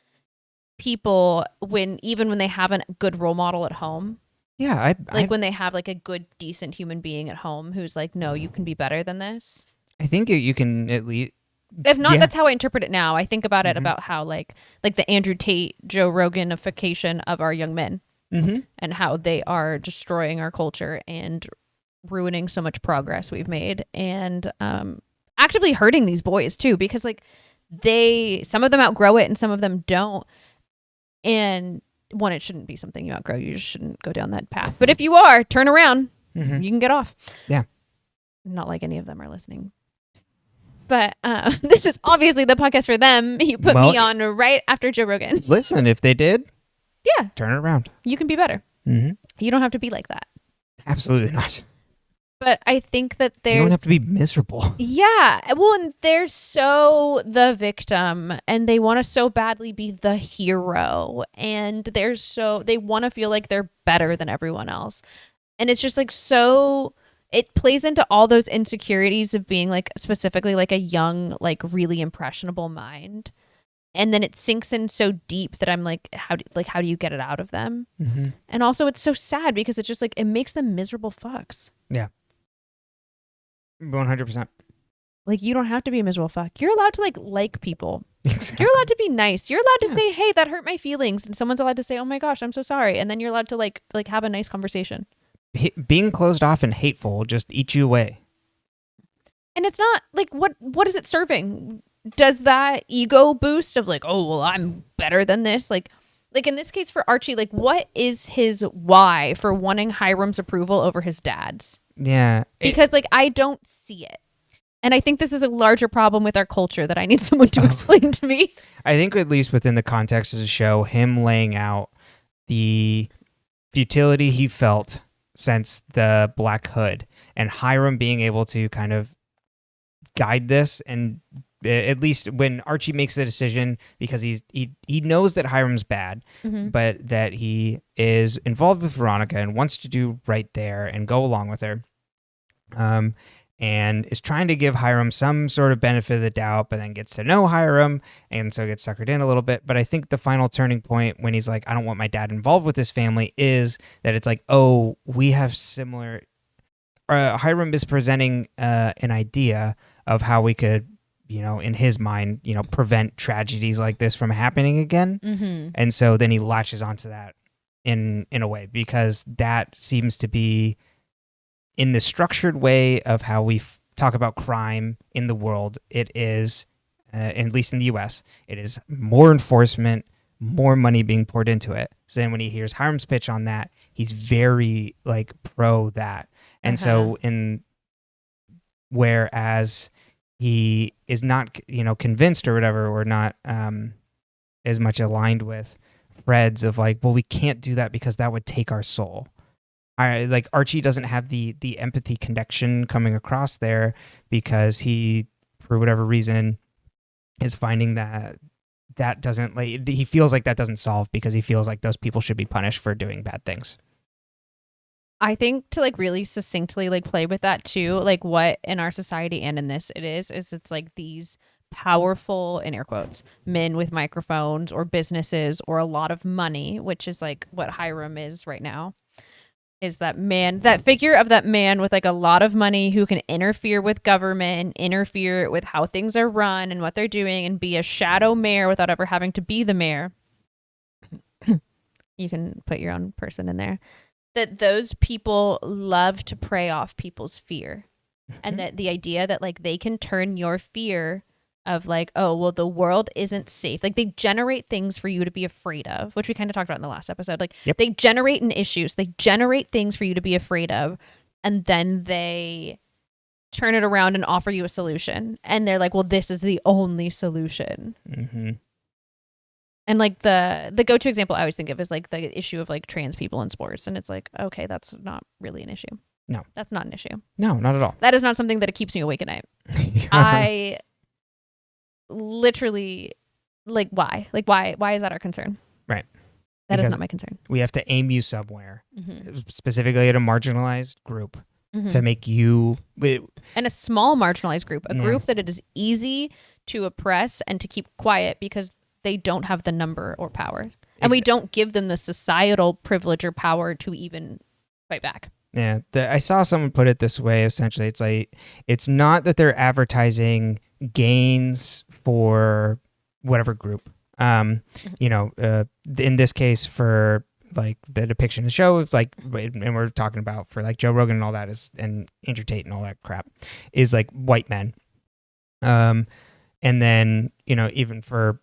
people even when they have a good role model at home? Yeah, when they have like a good, decent human being at home who's like, no, you can be better than this. I think you can at least. If not, that's how I interpret it now. I think about it about how like the Andrew Tate, Joe Roganification of our young men, and how they are destroying our culture and ruining so much progress we've made, and actively hurting these boys too, because like some of them outgrow it and some of them don't. And one, it shouldn't be something you outgrow. You just shouldn't go down that path. But if you are, turn around. You can get off. Yeah. Not like any of them are listening. But this is obviously the podcast for them. You put me on right after Joe Rogan. Listen, if they did, yeah, turn it around. You can be better. You don't have to be like that. Absolutely not. But I think that you don't have to be miserable. Yeah. Well, and they're so the victim, and they want to so badly be the hero, and they want to feel like they're better than everyone else. And it's just like it plays into all those insecurities of being like specifically like a young, like really impressionable mind. And then it sinks in so deep that I'm like, how do you get it out of them? And also it's so sad because it's just like, it makes them miserable fucks. Yeah. 100%. Like, you don't have to be a miserable fuck. You're allowed to like people. Exactly. You're allowed to be nice. You're allowed to say, hey, that hurt my feelings. And someone's allowed to say, oh my gosh, I'm so sorry. And then you're allowed to like have a nice conversation. Being closed off and hateful will just eat you away. And it's not like, what is it serving? Does that ego boost of like, oh, well, I'm better than this? Like in this case for Archie, like what is his why for wanting Hiram's approval over his dad's? Yeah. Because like, I don't see it. And I think this is a larger problem with our culture that I need someone to explain to me. I think at least within the context of the show, him laying out the futility he felt since the Black Hood and Hiram being able to kind of guide this, and at least when Archie makes the decision, because he knows that Hiram's bad, but that he is involved with Veronica and wants to do right there and go along with her, and is trying to give Hiram some sort of benefit of the doubt, but then gets to know Hiram and so gets suckered in a little bit. But I think the final turning point when he's like, I don't want my dad involved with this family, is that it's like, oh, we have similar... Hiram is presenting an idea of how we could, in his mind, prevent tragedies like this from happening again. And so then he latches onto that in a way, because that seems to be in the structured way of how we talk about crime in the world. It is, at least in the US, it is more enforcement, more money being poured into it. So then when he hears Hiram's pitch on that, he's very pro that. And so whereas he is not, convinced or whatever, or not as much aligned with Fred's of well, we can't do that because that would take our soul. Archie doesn't have the empathy connection coming across there, because he, for whatever reason, is finding that doesn't he feels like that doesn't solve, because he feels like those people should be punished for doing bad things. I think to really succinctly play with that too, what in our society and in this it's these powerful, in air quotes, men with microphones or businesses or a lot of money, which is what Hiram is right now, is that figure of that man with a lot of money who can interfere with government, interfere with how things are run and what they're doing, and be a shadow mayor without ever having to be the mayor. You can put your own person in there. That those people love to prey off people's fear. And that the idea that they can turn your fear of like, oh, well, the world isn't safe. Like, they generate things for you to be afraid of, which we kind of talked about in the last episode. Like, they generate issues. They generate things for you to be afraid of. And then they turn it around and offer you a solution. And they're like, well, this is the only solution. Mm-hmm. And like the go-to example I always think of is like the issue of like trans people in sports. And it's like, okay, that's not really an issue. No. That's not an issue. No, not at all. That is not something that keeps me awake at night. I literally, like, why? Like, why is that our concern? Right. That Because is not my concern. We have to aim you somewhere, specifically at a marginalized group to make you... And a small marginalized group, a group that it is easy to oppress and to keep quiet because they don't have the number or power. And we don't give them the societal privilege or power to even fight back. Yeah, I saw someone put it this way, essentially. It's like, it's not that they're advertising gains for whatever group. In this case, for like the depiction of the show, it's like, and we're talking about for like Joe Rogan and all that and Andrew Tate and all that crap, is like white men. And then, even for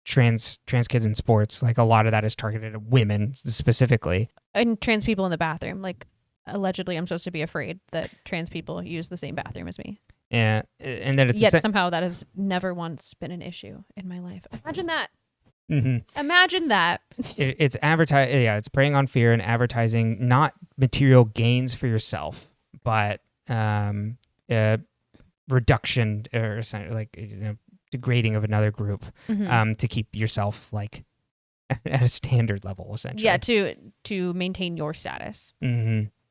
trans kids in sports, like a lot of that is targeted at women specifically. And trans people in the bathroom, like allegedly I'm supposed to be afraid that trans people use the same bathroom as me. Yeah, and then it's yet somehow that has never once been an issue in my life. Imagine that. Imagine that. It's it's preying on fear and advertising not material gains for yourself, but reduction or like degrading of another group to keep yourself like at a standard level, essentially. Yeah, to maintain your status.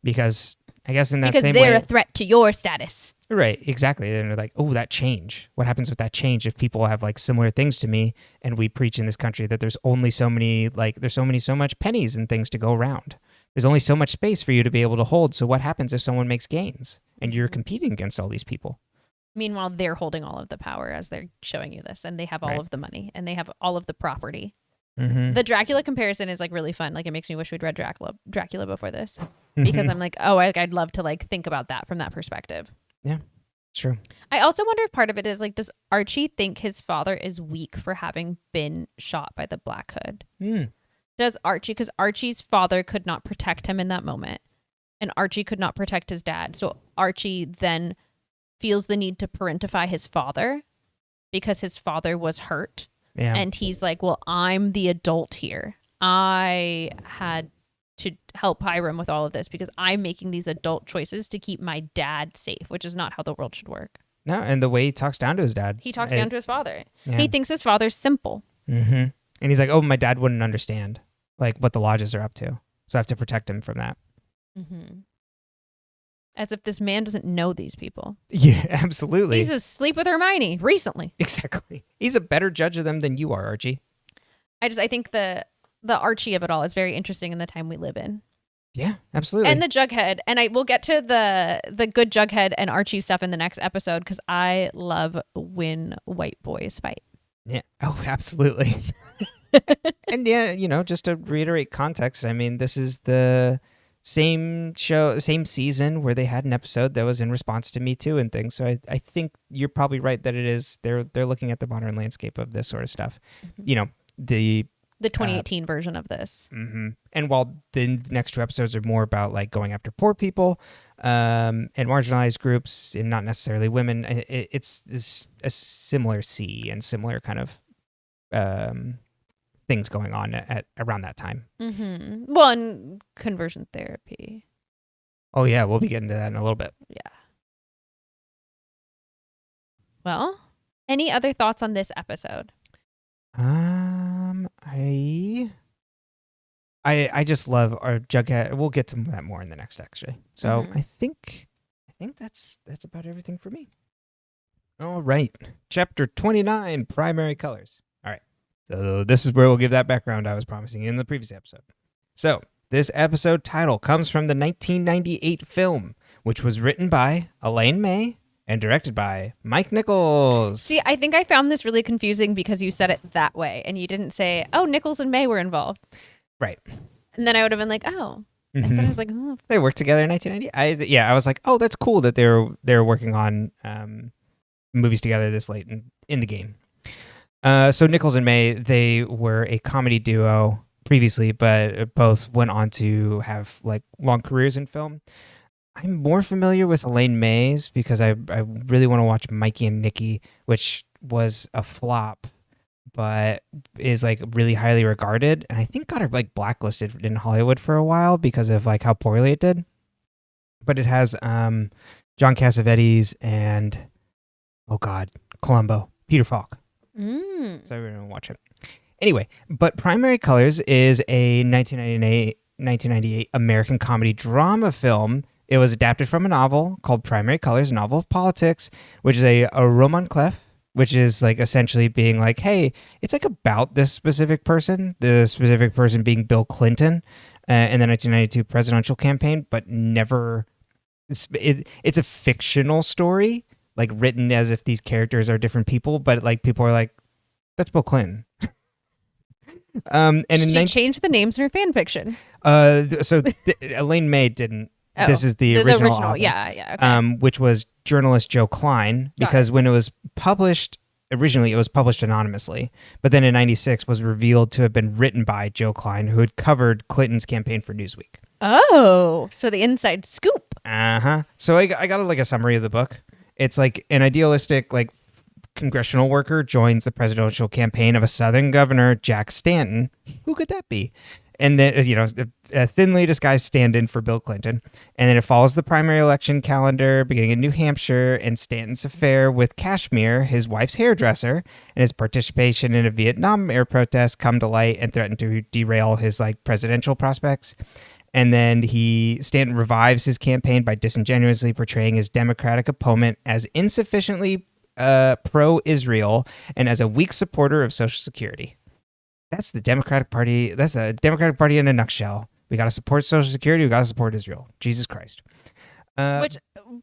Because I guess in that because same way, they're a threat to your status. Right, exactly. And they're like, oh, that change. What happens with that change if people have like similar things to me, and we preach in this country that there's only so much pennies and things to go around. There's only so much space for you to be able to hold. So what happens if someone makes gains and you're competing against all these people? Meanwhile, they're holding all of the power as they're showing you this, and they have all of the money, and they have all of the property. The Dracula comparison is like really fun. Like, it makes me wish we'd read Dracula before this, because I'm like, oh, I'd love to like think about that from that perspective. Yeah, true. I also wonder if part of it is like, does Archie think his father is weak for having been shot by the Black Hood? Does Archie, because Archie's father could not protect him in that moment, and Archie could not protect his dad. So Archie then feels the need to parentify his father because his father was hurt. Yeah. And he's like, well, I'm the adult here. I had to help Hiram with all of this because I'm making these adult choices to keep my dad safe, which is not how the world should work. No, and the way he talks down to his dad. He talks down to his father. Yeah. He thinks his father's simple. And he's like, oh, my dad wouldn't understand like what the lodges are up to. So I have to protect him from that. As if this man doesn't know these people. Yeah, absolutely. He's asleep with Hermione recently. Exactly. He's a better judge of them than you are, Archie. I think the Archie of it all is very interesting in the time we live in. Yeah, absolutely. And the Jughead. And we'll get to the good Jughead and Archie stuff in the next episode, because I love when white boys fight. Yeah. Oh, absolutely. And yeah, just to reiterate context, I mean, this is the same show, same season where they had an episode that was in response to Me Too and things. So I think you're probably right that it is. They're looking at the modern landscape of this sort of stuff. The 2018 version of this. And while the next two episodes are more about like going after poor people and marginalized groups and not necessarily women, it's a similar and similar kind of things going on at around that time. Well, and conversion therapy. Oh yeah, we'll be getting to that in a little bit. Yeah. Well, any other thoughts on this episode? I just love our Jughead. We'll get to that more in the next actually. So I think that's about everything for me. All right. Chapter 29, Primary Colors. All right. So this is where we'll give that background I was promising in the previous episode. So this episode title comes from the 1998 film, which was written by Elaine May and directed by Mike Nichols. See, I think I found this really confusing because you said it that way and you didn't say, oh, Nichols and May were involved. Right. And then I would have been like, oh. And so I was like, oh. They worked together in 1990. I was like, oh, that's cool that they're working on movies together this late in the game. So Nichols and May, they were a comedy duo previously, but both went on to have like long careers in film. I'm more familiar with Elaine May's because I really want to watch Mikey and Nikki, which was a flop, but is like really highly regarded, and I think got her like blacklisted in Hollywood for a while because of like how poorly it did. But it has John Cassavetes and Columbo, Peter Falk. So we're gonna watch it anyway. But Primary Colors is a 1998 American comedy drama film. It was adapted from a novel called Primary Colors, a novel of politics, which is a roman clef, which is like essentially being like, hey, it's like about this specific person, the specific person being Bill Clinton in the 1992 presidential campaign, but never. It's a fictional story, like written as if these characters are different people, but like people are like, that's Bill Clinton. And she changed the names in her fan fiction. Elaine May didn't. Oh, this is the original author, yeah. Okay. Which was journalist Joe Klein, because when it was published, originally it was published anonymously, but then in 96 was revealed to have been written by Joe Klein, who had covered Clinton's campaign for Newsweek. Oh, so the inside scoop. So I got like a summary of the book. It's like an idealistic like congressional worker joins the presidential campaign of a Southern governor, Jack Stanton. Who could that be? And then, a thinly disguised stand-in for Bill Clinton. And then it follows the primary election calendar beginning in New Hampshire and Stanton's affair with Kashmir, his wife's hairdresser, and his participation in a Vietnam era protest come to light and threaten to derail his like presidential prospects. And then Stanton revives his campaign by disingenuously portraying his Democratic opponent as insufficiently pro-Israel and as a weak supporter of Social Security. That's the Democratic Party. That's a Democratic Party in a nutshell. We got to support Social Security. We got to support Israel. Jesus Christ. Which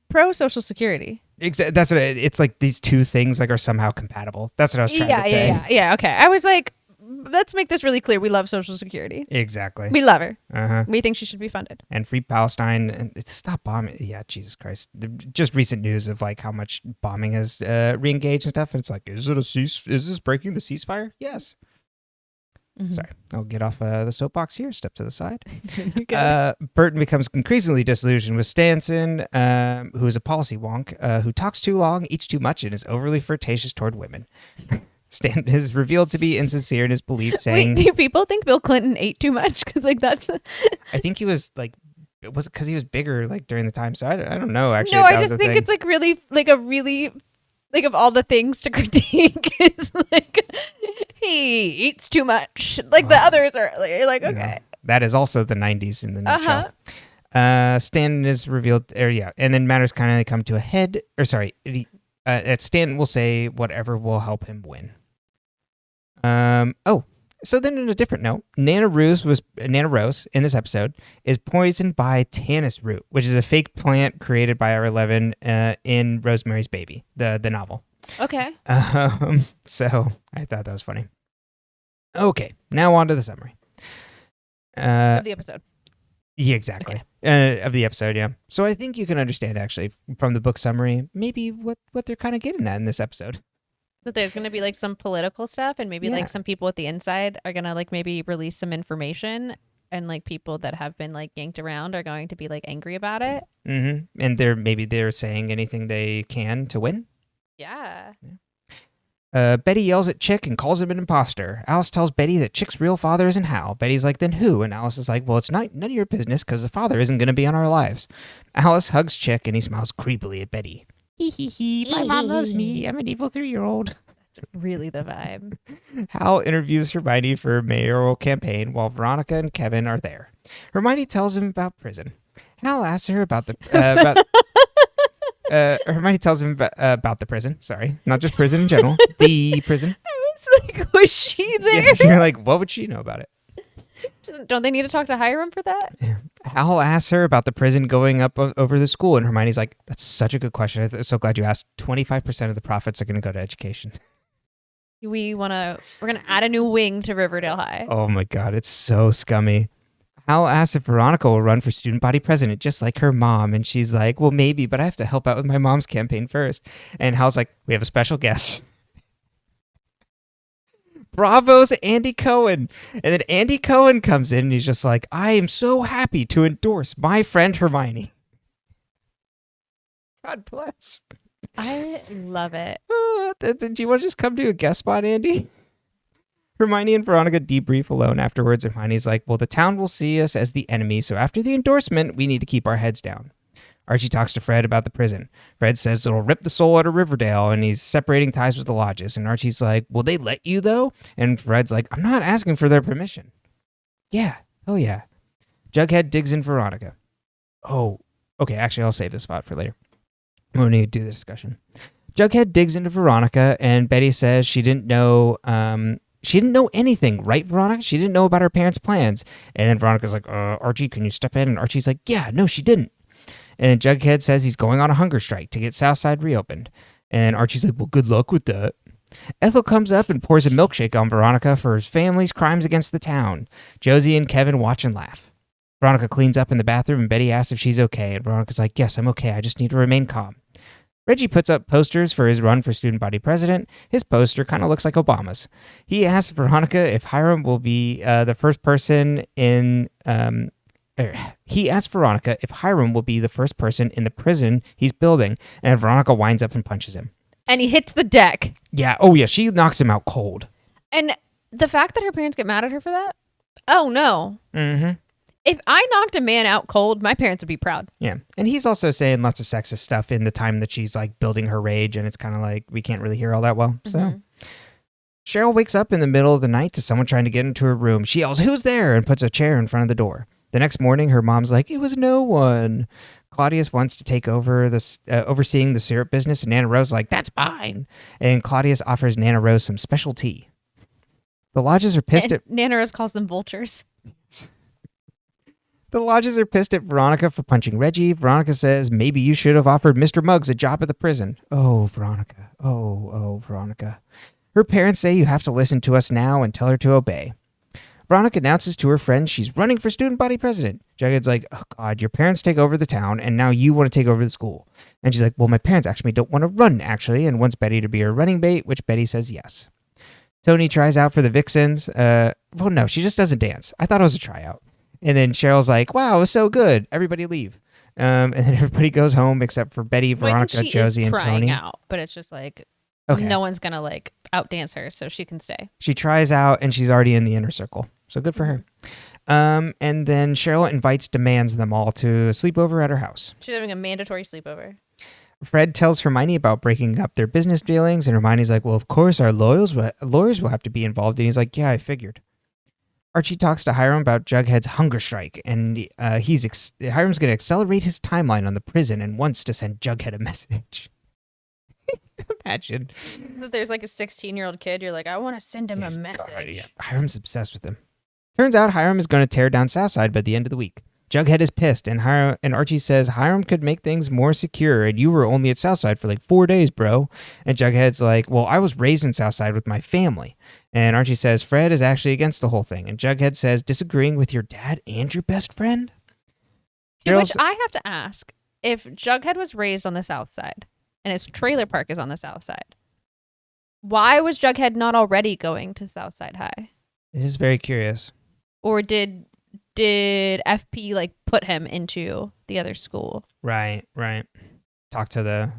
pro Social Security? That's what it's like. These two things like are somehow compatible. That's what I was trying to say. Yeah. Okay. I was like, let's make this really clear. We love Social Security. Exactly. We love her. We think she should be funded. And free Palestine and stop bombing. Yeah, Jesus Christ. Just recent news of like how much bombing has re-engaged and stuff. And it's like, is this breaking the ceasefire? Yes. Mm-hmm. Sorry, I'll get off the soapbox here, step to the side. Burton becomes increasingly disillusioned with Stanton, who is a policy wonk, who talks too long, eats too much, and is overly flirtatious toward women. Stanton is revealed to be insincere in his belief, saying... Wait, do people think Bill Clinton ate too much? Because like that's... I think he was like... Was it because he was bigger like during the time? So I don't know, actually. No, I just think it's like really... Like of all the things to critique, it's like... He eats too much. Like the others are like, okay. Yeah. That is also the 90s in the nutshell. Stanton is revealed, and then matters kind of come to a head. Stanton will say whatever will help him win. So then on a different note, Nana Rose in this episode is poisoned by tannis root, which is a fake plant created by R11 in Rosemary's Baby, the novel. Okay. So I thought that was funny. Okay, now on to the summary. Of the episode. Yeah, exactly. Okay. Of the episode, yeah. So I think you can understand, actually, from the book summary, maybe what they're kind of getting at in this episode. That there's going to be like some political stuff, and maybe like some people at the inside are going to like maybe release some information, and like people that have been like yanked around are going to be like angry about it. Mm-hmm. And they're saying anything they can to win. Yeah. Betty yells at Chick and calls him an imposter. Alice tells Betty that Chick's real father isn't Hal. Betty's like, then who? And Alice is like, well, it's none of your business because the father isn't going to be on our lives. Alice hugs Chick and he smiles creepily at Betty. My mom loves me. I'm an evil 3-year-old. That's really the vibe. Hal interviews Hermione for a mayoral campaign while Veronica and Kevin are there. Hermione tells him about prison. Hal asks her about Hermione tells him about the prison. Sorry, not just prison in general. The prison. I was like, was she there? Yeah, you're like, what would she know about it? Don't they need to talk to Hiram for that? Yeah. Hal asks her about the prison going up over the school, and Hermione's like, that's such a good question. I'm so glad you asked. 25% of the profits are going to go to education. We're gonna add a new wing to Riverdale High. Oh my God, it's so scummy. Hal asks if Veronica will run for student body president just like her mom. And she's like, well, maybe, but I have to help out with my mom's campaign first. And Hal's like, we have a special guest. Bravo's Andy Cohen. And then Andy Cohen comes in and he's just like, I am so happy to endorse my friend Hermione. God bless. I love it. Do you want to just come to a guest spot, Andy? Hermione and Veronica debrief alone afterwards. And Hermione's like, well, the town will see us as the enemy, so after the endorsement, we need to keep our heads down. Archie talks to Fred about the prison. Fred says it'll rip the soul out of Riverdale, and he's separating ties with the lodges. And Archie's like, will they let you, though? And Fred's like, I'm not asking for their permission. Yeah, hell yeah. Jughead digs in Veronica. Oh, okay, actually, I'll save this spot for later. We don't need to do the discussion. Jughead digs into Veronica, and Betty says she didn't know anything, right, Veronica? She didn't know about her parents' plans. And then Veronica's like, Archie, can you step in? And Archie's like, yeah, no, she didn't. And Jughead says he's going on a hunger strike to get Southside reopened. And Archie's like, well, good luck with that. Ethel comes up and pours a milkshake on Veronica for his family's crimes against the town. Josie and Kevin watch and laugh. Veronica cleans up in the bathroom, and Betty asks if she's okay. And Veronica's like, yes, I'm okay. I just need to remain calm. Reggie puts up posters for his run for student body president. His poster kind of looks like Obama's. He asks Veronica if Hiram will be the first person in... He asks Veronica if Hiram will be the first person in the prison he's building, and Veronica winds up and punches him. And he hits the deck. Yeah. Oh, yeah. She knocks him out cold. And the fact that her parents get mad at her for that? Oh, no. Mm-hmm. If I knocked a man out cold, my parents would be proud. Yeah. And he's also saying lots of sexist stuff in the time that she's like building her rage, and it's kind of like we can't really hear all that well. So Cheryl wakes up in the middle of the night to someone trying to get into her room. She yells, "Who's there?" and puts a chair in front of the door. The next morning, her mom's like, "It was no one." Claudius wants to take over this, overseeing the syrup business, and Nana Rose is like, "That's fine." And Claudius offers Nana Rose some special tea. The lodges are pissed at... Nana Rose calls them vultures. The lodges are pissed at Veronica for punching Reggie. Veronica says, maybe you should have offered Mr. Muggs a job at the prison. Oh, Veronica. Oh, Veronica. Her parents say you have to listen to us now and tell her to obey. Veronica announces to her friends she's running for student body president. Jughead's like, oh, God, your parents take over the town, and now you want to take over the school. And she's like, well, my parents actually don't want to run, actually, and wants Betty to be her running bait, which Betty says yes. Toni tries out for the Vixens. Well, no, she just doesn't dance. I thought it was a tryout. And then Cheryl's like, wow, it was so good. Everybody leave. And then everybody goes home except for Betty, Veronica, Josie, and Toni. Out, but it's just like, no one's going to like outdance her, so she can stay. She tries out, and she's already in the inner circle. So good for her. And then Cheryl demands them all to a sleepover at her house. She's having a mandatory sleepover. Fred tells Hermione about breaking up their business dealings, and Hermione's like, well, of course, our lawyers will have to be involved. And he's like, yeah, I figured. Archie talks to Hiram about Jughead's hunger strike, and Hiram's going to accelerate his timeline on the prison and wants to send Jughead a message. Imagine. That there's like a 16-year-old kid, you're like, I want to send him a message. God, yeah. Hiram's obsessed with him. Turns out Hiram is going to tear down Southside by the end of the week. Jughead is pissed, and Archie says Hiram could make things more secure, and you were only at Southside for like 4 days, bro. And Jughead's like, well, I was raised in Southside with my family. And Archie says Fred is actually against the whole thing. And Jughead says, disagreeing with your dad and your best friend? Which I have to ask, if Jughead was raised on the South Side, and his trailer park is on the South Side, why was Jughead not already going to Southside High? It is very curious. Or did FP like put him into the other school? Right. Talk to the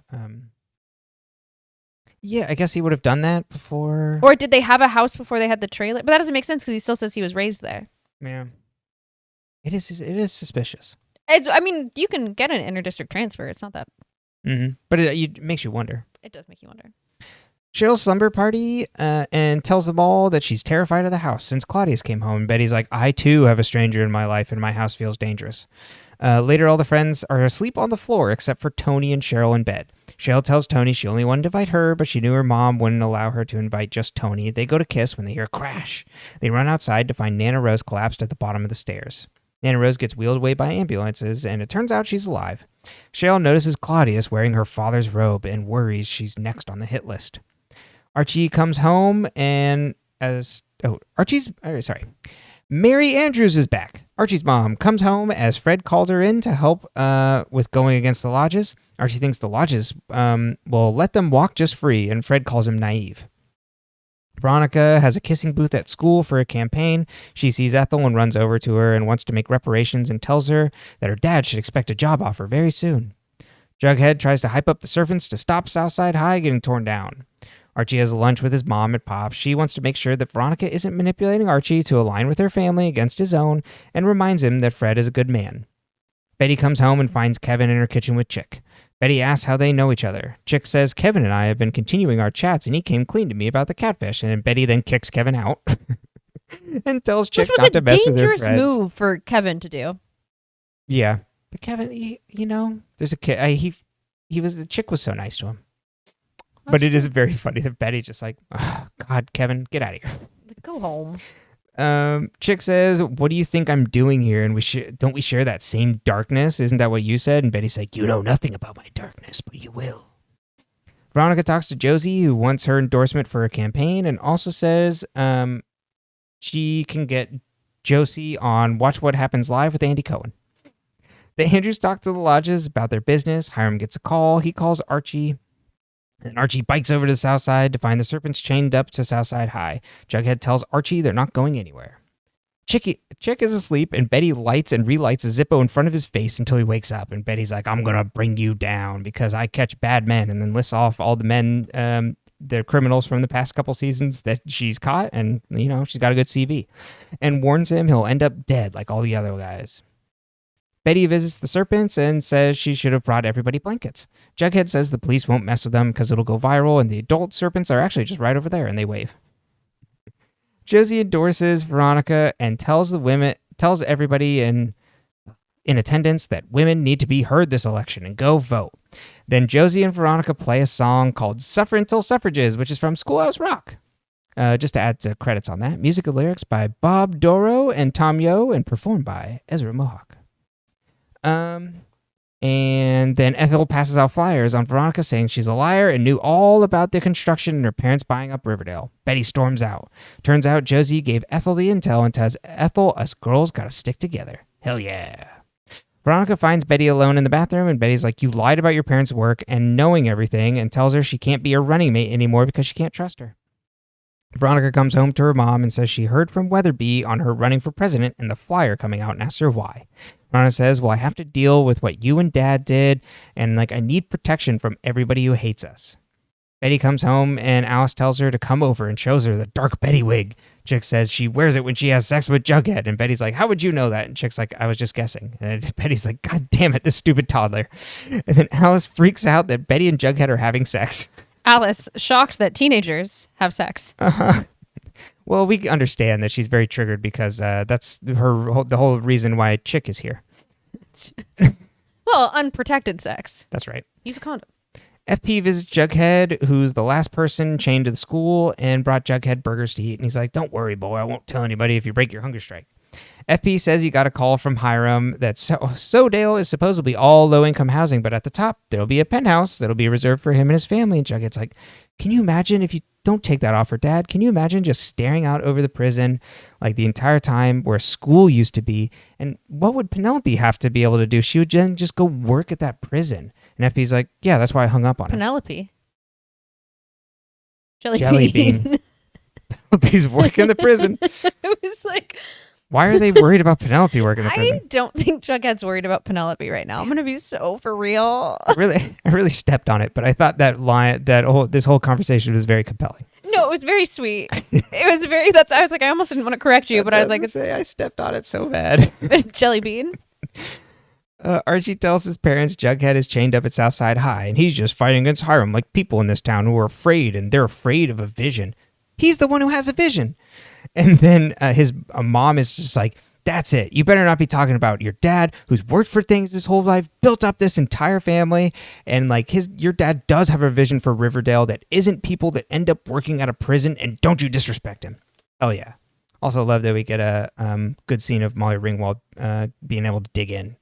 yeah, I guess he would have done that before. Or did they have a house before they had the trailer? But that doesn't make sense because he still says he was raised there. Yeah. It is suspicious. I mean, you can get an interdistrict transfer. It's not that. Mm-hmm. But it makes you wonder. It does make you wonder. Cheryl's slumber party and tells them all that she's terrified of the house since Claudius came home. Betty's like, I too have a stranger in my life and my house feels dangerous. Later, all the friends are asleep on the floor except for Toni and Cheryl in bed. Cheryl tells Toni she only wanted to invite her, but she knew her mom wouldn't allow her to invite just Toni. They go to kiss when they hear a crash. They run outside to find Nana Rose collapsed at the bottom of the stairs. Nana Rose gets wheeled away by ambulances, and it turns out she's alive. Cheryl notices Claudius wearing her father's robe and worries she's next on the hit list. Archie comes home and Mary Andrews is back. Archie's mom comes home as Fred called her in to help with going against the lodges. Archie thinks the lodges will let them walk just free, and Fred calls him naive. Veronica has a kissing booth at school for a campaign. She sees Ethel and runs over to her and wants to make reparations and tells her that her dad should expect a job offer very soon. Jughead tries to hype up the servants to stop Southside High getting torn down. Archie has lunch with his mom at Pop. She wants to make sure that Veronica isn't manipulating Archie to align with her family against his own and reminds him that Fred is a good man. Betty comes home and finds Kevin in her kitchen with Chick. Betty asks how they know each other. Chick says, Kevin and I have been continuing our chats and he came clean to me about the catfish. And Betty then kicks Kevin out and tells Chick not to mess with her friends. Which was a dangerous move for Kevin to do. Yeah. But Kevin, there's a kid. The Chick was so nice to him. But it is very funny that Betty just like, oh, God, Kevin, get out of here. Go home. Chick says, what do you think I'm doing here? And don't we share that same darkness? Isn't that what you said? And Betty's like, you know nothing about my darkness, but you will. Veronica talks to Josie, who wants her endorsement for a campaign, and also says she can get Josie on Watch What Happens Live with Andy Cohen. The Andrews talk to the lodges about their business. Hiram gets a call. He calls Archie. And Archie bikes over to the south side to find the serpents chained up to Southside High. Jughead tells Archie they're not going anywhere. Chick is asleep, and Betty lights and relights a Zippo in front of his face until he wakes up. And Betty's like, I'm going to bring you down because I catch bad men, and then lists off all the men, the criminals from the past couple seasons that she's caught, and, she's got a good CV. And warns him he'll end up dead like all the other guys. Betty visits the serpents and says she should have brought everybody blankets. Jughead says the police won't mess with them because it'll go viral, and the adult serpents are actually just right over there, and they wave. Josie endorses Veronica and tells everybody in attendance that women need to be heard this election and go vote. Then Josie and Veronica play a song called Suffer Until Suffrages, which is from Schoolhouse Rock. Just to add to credits on that, music and lyrics by Bob Doro and Tom Yo, and performed by Ezra Mohawk. And then Ethel passes out flyers on Veronica saying she's a liar and knew all about the construction and her parents buying up Riverdale. Betty storms out. Turns out Josie gave Ethel the intel and tells Ethel us girls gotta stick together. Hell yeah. Veronica finds Betty alone in the bathroom, and Betty's like, you lied about your parents' work and knowing everything, and tells her she can't be her running mate anymore because she can't trust her. Veronica comes home to her mom and says she heard from Weatherby on her running for president and the flyer coming out, and asks her why. Veronica says, well, I have to deal with what you and Dad did, and I need protection from everybody who hates us. Betty comes home, and Alice tells her to come over and shows her the dark Betty wig. Chick says she wears it when she has sex with Jughead, and Betty's like, how would you know that? And Chick's like, I was just guessing. And Betty's like, God damn it, this stupid toddler. And then Alice freaks out that Betty and Jughead are having sex. Alice, shocked that teenagers have sex. Uh-huh. Well, we understand that she's very triggered because that's the whole reason why Chick is here. Well, unprotected sex. That's right. Use a condom. FP visits Jughead, who's the last person chained to the school, and brought Jughead burgers to eat. And he's like, don't worry, boy, I won't tell anybody if you break your hunger strike. FP says he got a call from Hiram that Sodale is supposedly all low-income housing, but at the top, there'll be a penthouse that'll be reserved for him and his family. And Jughead's like, can you imagine if you don't take that offer, Dad? Can you imagine just staring out over the prison like the entire time where school used to be? And what would Penelope have to be able to do? She would then just go work at that prison. And FP's like, yeah, that's why I hung up on Penelope. Jelly bean. Penelope's working the prison. It was like... Why are they worried about Penelope working the prison? I don't think Jughead's worried about Penelope right now. I'm going to be so for real. I really stepped on it, but I thought this whole conversation was very compelling. No, it was very sweet. It was very, I was like, I almost didn't want to correct you, but I was like, I stepped on it so bad. It's Jelly Bean. Archie tells his parents Jughead is chained up at Southside High, and he's just fighting against Hiram like people in this town who are afraid, and they're afraid of a vision. He's the one who has a vision. And then his mom is just like, that's it. You better not be talking about your dad who's worked for things his whole life, built up this entire family. And your dad does have a vision for Riverdale that isn't people that end up working at a prison, and don't you disrespect him. Oh, yeah. Also love that we get a good scene of Molly Ringwald being able to dig in.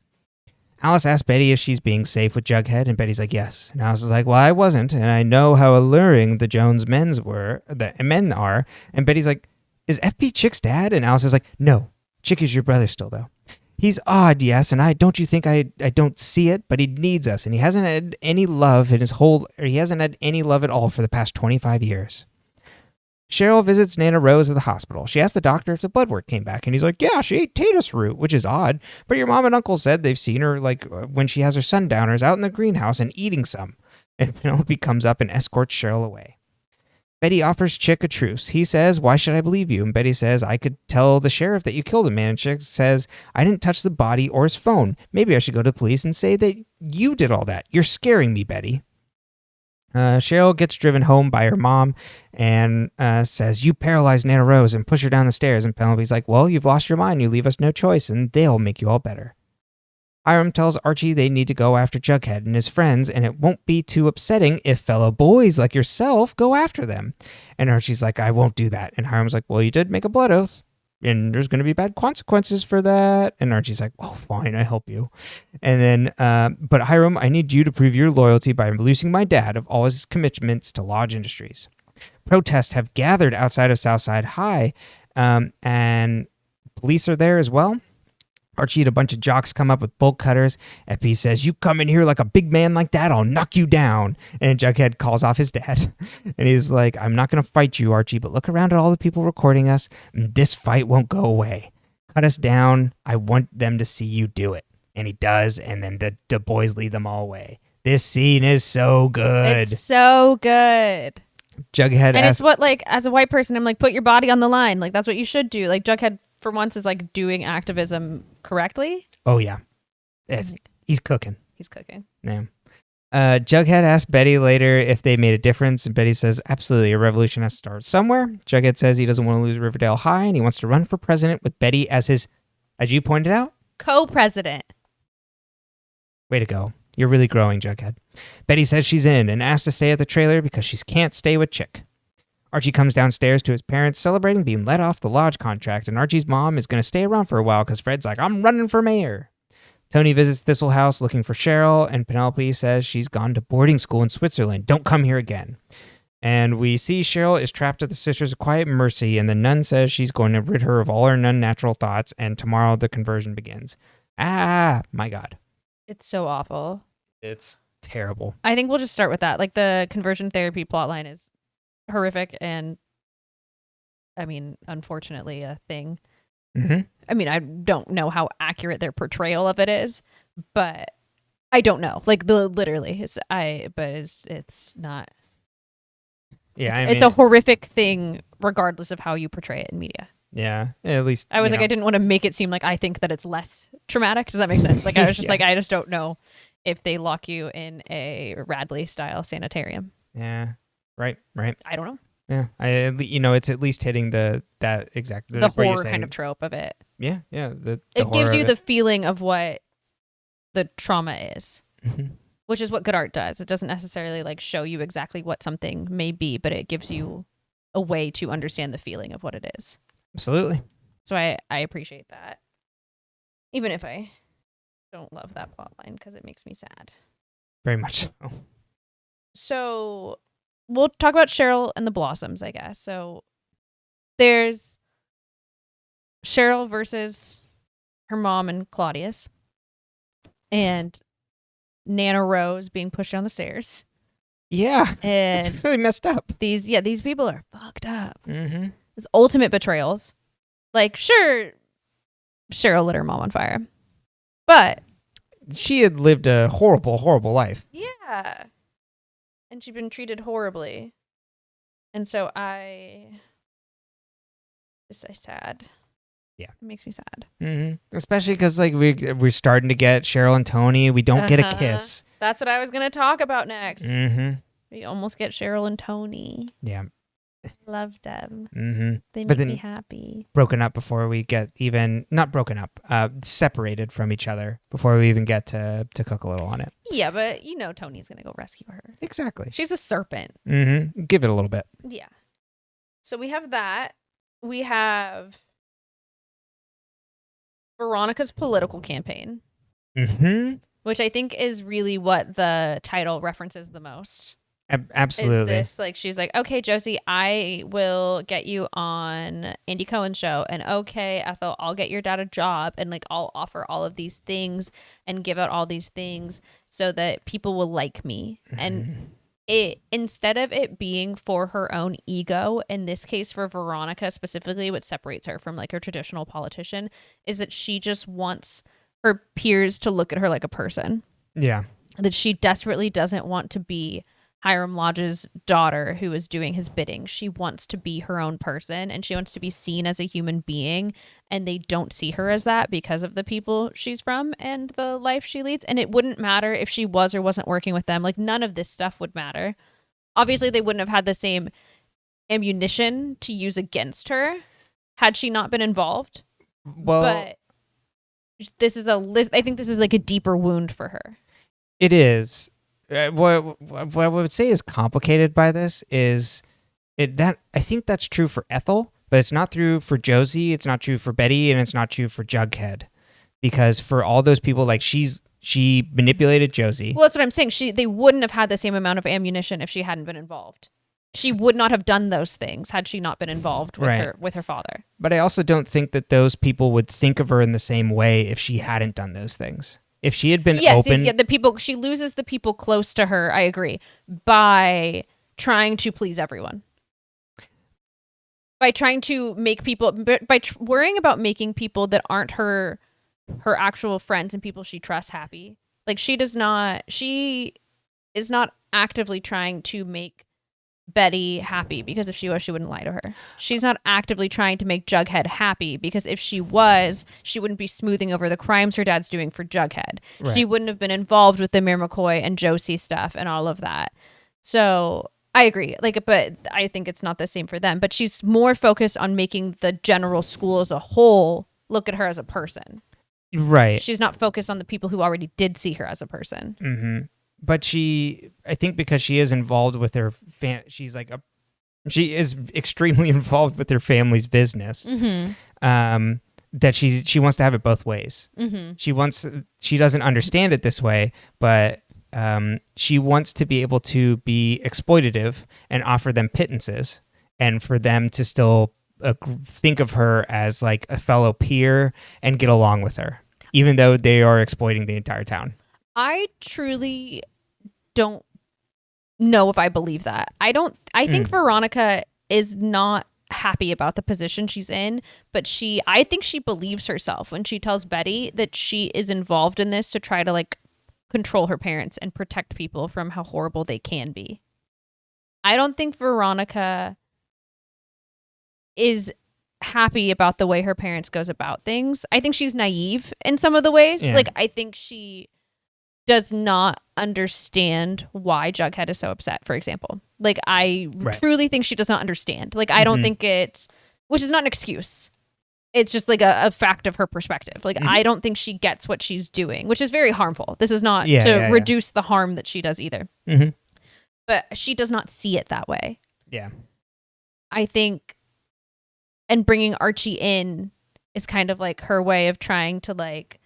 Alice asks Betty if she's being safe with Jughead, and Betty's like, yes. And Alice is like, well, I wasn't, and I know how alluring the Jones men are. And Betty's like, is FP Chick's dad? And Alice is like, no, Chick is your brother still, though. He's odd, yes, and don't you think I don't see it, but he needs us, and he hasn't had any love he hasn't had any love at all for the past 25 years. Cheryl visits Nana Rose at the hospital. She asks the doctor if the blood work came back, and he's like, yeah, she ate tatus root, which is odd, but your mom and uncle said they've seen her when she has her sundowners out in the greenhouse and eating some. And Penelope comes up and escorts Cheryl away. Betty offers Chick a truce. He says, why should I believe you? And Betty says, I could tell the sheriff that you killed him, man. And Chick says, I didn't touch the body or his phone. Maybe I should go to the police and say that you did all that. You're scaring me, Betty. Cheryl gets driven home by her mom and says, you paralyzed Nana Rose, and push her down the stairs. And Penelope's like, well, you've lost your mind. You leave us no choice, and they'll make you all better. Hiram tells Archie they need to go after Jughead and his friends, and it won't be too upsetting if fellow boys like yourself go after them. And Archie's like, I won't do that. And Hiram's like, well, you did make a blood oath, and there's going to be bad consequences for that. And Archie's like, well, fine, I help you. And then, but Hiram, I need you to prove your loyalty by releasing my dad of all his commitments to Lodge Industries. Protests have gathered outside of Southside High, and police are there as well. Archie and a bunch of jocks come up with bolt cutters. Epi says, you come in here like a big man like that, I'll knock you down. And Jughead calls off his dad. And he's like, I'm not going to fight you, Archie, but look around at all the people recording us. This fight won't go away. Cut us down. I want them to see you do it. And he does, and then the boys lead them all away. This scene is so good. It's so good. Jughead and it's what, like, as a white person, I'm like, put your body on the line. Like, that's what you should do. Like, Jughead, for once, is like doing activism correctly. Oh yeah, he's cooking. He's cooking. Yeah. Jughead asks Betty later if they made a difference, and Betty says, absolutely, a revolution has to start somewhere. Jughead says he doesn't want to lose Riverdale High, and he wants to run for president with Betty as his, as you pointed out, co-president. Way to go. You're really growing, Jughead. Betty says she's in and asks to stay at the trailer because she can't stay with Chick. Archie comes downstairs to his parents celebrating being let off the lodge contract, and Archie's mom is going to stay around for a while because Fred's like, I'm running for mayor. Toni visits Thistle House looking for Cheryl, and Penelope says she's gone to boarding school in Switzerland. Don't come here again. And we see Cheryl is trapped at the Sisters of Quiet Mercy, and the nun says she's going to rid her of all her unnatural thoughts, and tomorrow the conversion begins. Ah, my God. It's so awful. It's terrible. I think we'll just start with that. Like, the conversion therapy plotline is horrific and, I mean, unfortunately a thing. Mm-hmm. I mean, I don't know how accurate their portrayal of it is, but I don't know. Like, literally, it's not. Yeah, it's a horrific thing, regardless of how you portray it in media. Yeah, at least I was like, I didn't want to make it seem like I think that it's less traumatic. Does that make sense? Like, I was just like, I just don't know if they lock you in a Radley style sanitarium. Yeah, right. I don't know. Yeah, it's at least hitting the horror kind of trope of it. Yeah. It gives you the feeling of what the trauma is, mm-hmm. which is what good art does. It doesn't necessarily like show you exactly what something may be, but it gives you a way to understand the feeling of what it is. Absolutely. So I appreciate that, even if I don't love that plot line because it makes me sad. Very much so. So we'll talk about Cheryl and the Blossoms, I guess. So there's Cheryl versus her mom and Claudius, and Nana Rose being pushed down the stairs. Yeah, and it's really messed up. These people are fucked up. Mm-hmm. It's ultimate betrayals. Like, sure, Cheryl lit her mom on fire, but she had lived a horrible, horrible life. Yeah. And she'd been treated horribly. And so it's sad. Yeah. It makes me sad. Mm-hmm. Especially because like we're starting to get Cheryl and Toni. We don't get a kiss. That's what I was going to talk about next. Mm-hmm. We almost get Cheryl and Toni. Yeah. Love them. Mm-hmm. They make me happy. Broken up before we get not broken up, separated from each other before we even get to cook a little on it. Yeah, but Toni's going to go rescue her. Exactly. She's a serpent. Mm-hmm. Give it a little bit. Yeah. So we have that. We have Veronica's political campaign. Mm-hmm. Which I think is really what the title references the most. Absolutely. Is this like, she's like, okay, Josie, I will get you on Andy Cohen's show, and okay, Ethel, I'll get your dad a job, and like I'll offer all of these things and give out all these things so that people will like me. And it, instead of it being for her own ego, in this case for Veronica specifically, what separates her from like a traditional politician is that she just wants her peers to look at her like a person. Yeah. That she desperately doesn't want to be Hiram Lodge's daughter who is doing his bidding. She wants to be her own person, and she wants to be seen as a human being, and they don't see her as that because of the people she's from and the life she leads. And it wouldn't matter if she was or wasn't working with them. Like, none of this stuff would matter. Obviously, they wouldn't have had the same ammunition to use against her had she not been involved. Well, but this is I think this is like a deeper wound for her. It is. What I would say is complicated by this is that I think that's true for Ethel, but it's not true for Josie, it's not true for Betty, and it's not true for Jughead. Because for all those people, like she manipulated Josie. Well, that's what I'm saying. They wouldn't have had the same amount of ammunition if she hadn't been involved. She would not have done those things had she not been involved with her father. But I also don't think that those people would think of her in the same way if she hadn't done those things. If she had been open... Yes, she loses the people close to her, I agree, by trying to please everyone. By trying to make people... By worrying about making people that aren't her actual friends and people she trusts happy. Like, she is not actively trying to make Betty happy, because if she was, she wouldn't lie to her. She's not actively trying to make Jughead happy, because if she was, she wouldn't be smoothing over the crimes her dad's doing for Jughead. Right. She wouldn't have been involved with the Mayor McCoy and Josie stuff and all of that. So I agree. Like, but I think it's not the same for them. But she's more focused on making the general school as a whole look at her as a person. Right. She's not focused on the people who already did see her as a person. Mm-hmm. But I think because she is involved with her she is extremely involved with her family's business. Mm-hmm. That she wants to have it both ways. Mm-hmm. She doesn't understand it this way, but she wants to be able to be exploitative and offer them pittances, and for them to still think of her as like a fellow peer and get along with her, even though they are exploiting the entire town. I truly don't know if I believe that. I think Veronica is not happy about the position she's in, but I think she believes herself when she tells Betty that she is involved in this to try to like control her parents and protect people from how horrible they can be. I don't think Veronica is happy about the way her parents goes about things. I think she's naive in some of the ways. Yeah. Like, I think she does not understand why Jughead is so upset, for example. Like, I truly think she does not understand. Like, I don't think which is not an excuse. It's just like a fact of her perspective. Like, I don't think she gets what she's doing, which is very harmful. This is not to reduce the harm that she does either. Mm-hmm. But she does not see it that way. Yeah. I think, and bringing Archie in is kind of like her way of trying to like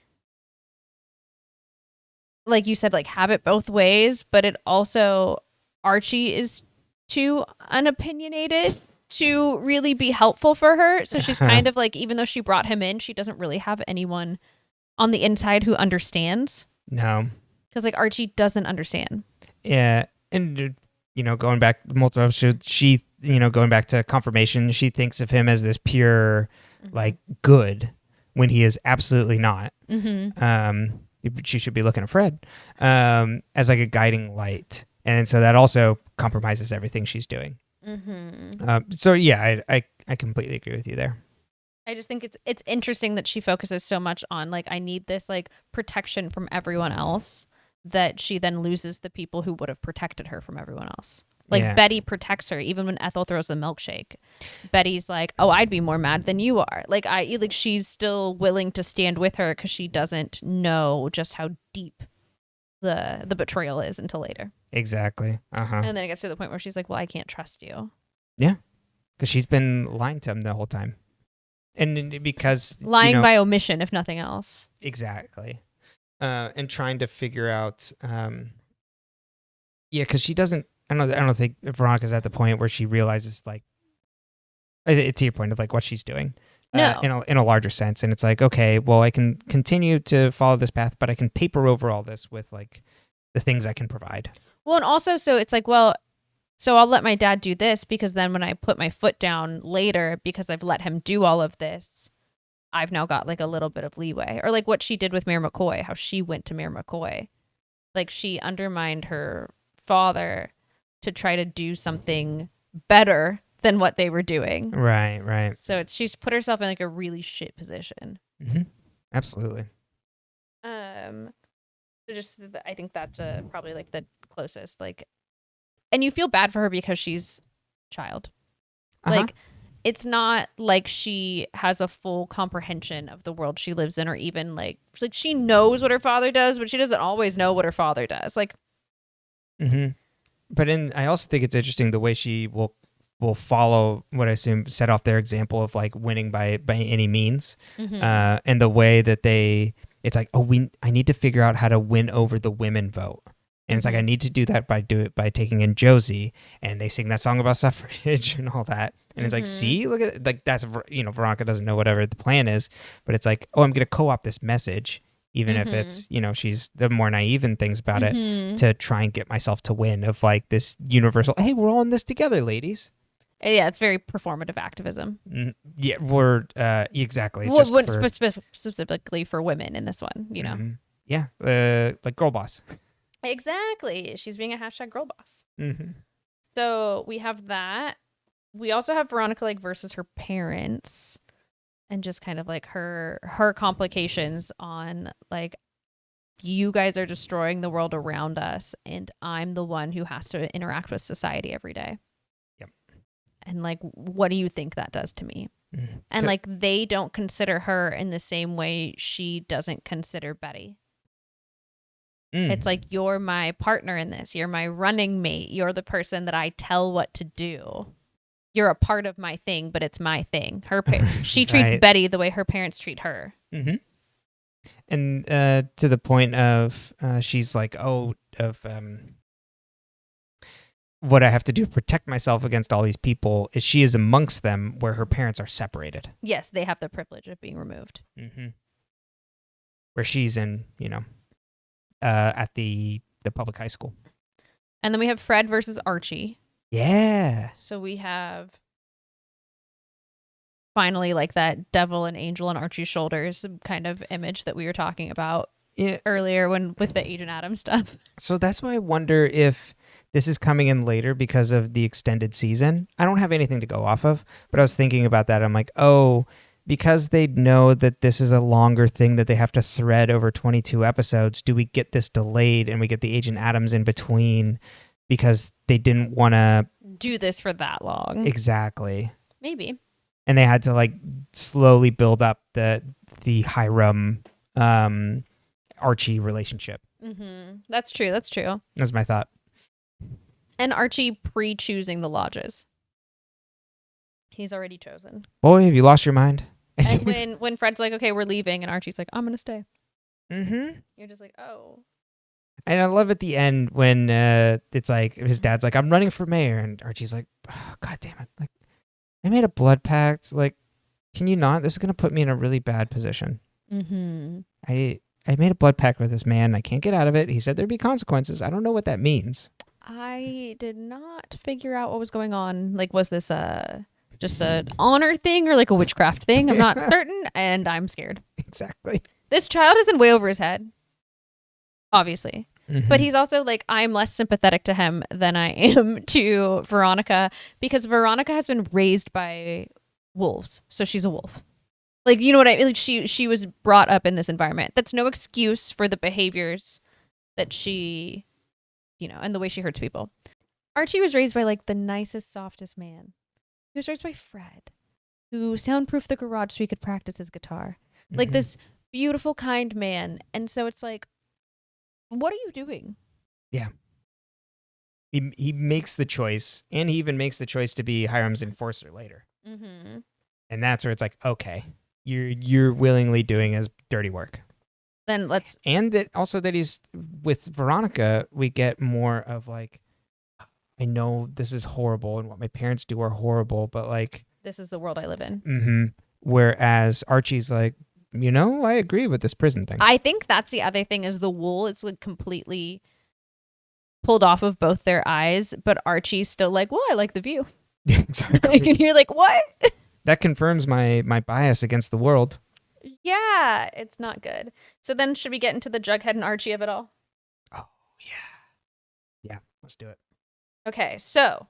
you said, like have it both ways, but it also, Archie is too unopinionated to really be helpful for her. So she's kind of like, even though she brought him in, she doesn't really have anyone on the inside who understands. No. Because like Archie doesn't understand. Yeah. And, going back multiple episodes, going back to confirmation, she thinks of him as this pure, like, good when he is absolutely not. Mm-hmm. She should be looking at Fred as like a guiding light. And so that also compromises everything she's doing. Mm-hmm. So yeah, I completely agree with you there. I just think it's interesting that she focuses so much on like, I need this like protection from everyone else, that she then loses the people who would have protected her from everyone else. Like Betty protects her even when Ethel throws the milkshake. Betty's like, "Oh, I'd be more mad than you are." Like she's still willing to stand with her because she doesn't know just how deep the betrayal is until later. Exactly. Uh-huh. And then it gets to the point where she's like, "Well, I can't trust you." Yeah, because she's been lying to him the whole time, and because lying by omission, if nothing else. Exactly. And trying to figure out, because she doesn't. I don't think Veronica's at the point where she realizes like, to your point of like what she's doing. No. In a larger sense. And it's like, okay, well, I can continue to follow this path, but I can paper over all this with like the things I can provide. Well, and also, so it's like, well, so I'll let my dad do this because then when I put my foot down later, because I've let him do all of this, I've now got like a little bit of leeway. Or like what she did with Mayor McCoy, how she went to Mayor McCoy. Like she undermined her father to try to do something better than what they were doing. Right. So she's put herself in like a really shit position. Mm-hmm. Absolutely. So just I think that's probably like the closest. Like, and you feel bad for her because she's a child. Like, it's not like she has a full comprehension of the world she lives in, or even like she knows what her father does, but she doesn't always know what her father does. Like, but I also think it's interesting the way she will follow what I assume set off their example of like winning by any means, and the way that it's like, I need to figure out how to win over the women vote. And it's like, I need to do that by taking in Josie, and they sing that song about suffrage and all that. And it's like, see, look at it. Like that's, Veronica doesn't know whatever the plan is, but it's like, I'm going to co-opt this message, even if it's, she's the more naive and things about it, to try and get myself to win of like this universal, hey, we're all in this together, ladies. Yeah, it's very performative activism. Yeah, we're exactly. Well, specifically for women in this one, Yeah, like girl boss. Exactly. She's being a #girl boss. So we have that. We also have Veronica like versus her parents, and just kind of like her complications on like, you guys are destroying the world around us, and I'm the one who has to interact with society every day. And like, what do you think that does to me? And like, they don't consider her in the same way she doesn't consider Betty. It's like, you're my partner in this. You're my running mate. You're the person that I tell what to do. You're a part of my thing, but it's my thing. She treats Betty the way her parents treat her. And to the point of she's like, what I have to do to protect myself against all these people is she is amongst them where her parents are separated. Yes, they have the privilege of being removed. Where she's in, at the public high school. And then we have Fred versus Archie. Yeah. So we have finally like that devil and angel on Archie's shoulders kind of image that we were talking about earlier with the Agent Adam stuff. So that's why I wonder if this is coming in later because of the extended season. I don't have anything to go off of, but I was thinking about that. I'm like, because they know that this is a longer thing that they have to thread over 22 episodes, do we get this delayed and we get the Agent Adams in between because they didn't want to do this for that long? Exactly. Maybe. And they had to like slowly build up the Hiram Archie relationship. That's true. That's my thought. And Archie pre-choosing the lodges. He's already chosen. Boy, have you lost your mind? And when Fred's like, okay, we're leaving, and Archie's like, I'm going to stay. You're just like, oh. And I love at the end when it's like, his dad's like, I'm running for mayor. And Archie's like, oh, God damn it. Like, I made a blood pact. Like, can you not? This is going to put me in a really bad position. I made a blood pact with this man. I can't get out of it. He said there'd be consequences. I don't know what that means. I did not figure out what was going on. Like, was this just an honor thing or like a witchcraft thing? I'm not certain, and I'm scared. Exactly. This child is in way over his head, obviously. But he's also like, I'm less sympathetic to him than I am to Veronica, because Veronica has been raised by wolves, so she's a wolf. Like, you know what I mean? Like, she was brought up in this environment. That's no excuse for the behaviors that she, and the way she hurts people. Archie was raised by like the nicest, softest man. He was raised by Fred, who soundproofed the garage so he could practice his guitar. Like this beautiful, kind man. And so it's like, what are you doing? Yeah. He makes the choice, and he even makes the choice to be Hiram's enforcer later. And that's where it's like, okay, you're willingly doing his dirty work. Then let's... And that also that he's with Veronica, we get more of like, I know this is horrible and what my parents do are horrible, but like, this is the world I live in. Mm-hmm. Whereas Archie's like, I agree with this prison thing. I think that's the other thing is the wool is like completely pulled off of both their eyes, but Archie's still like, well, I like the view. Exactly. And you're like, what? That confirms my bias against the world. Yeah, it's not good. So then should we get into the Jughead and Archie of it all? Oh, yeah. Yeah, let's do it. Okay, so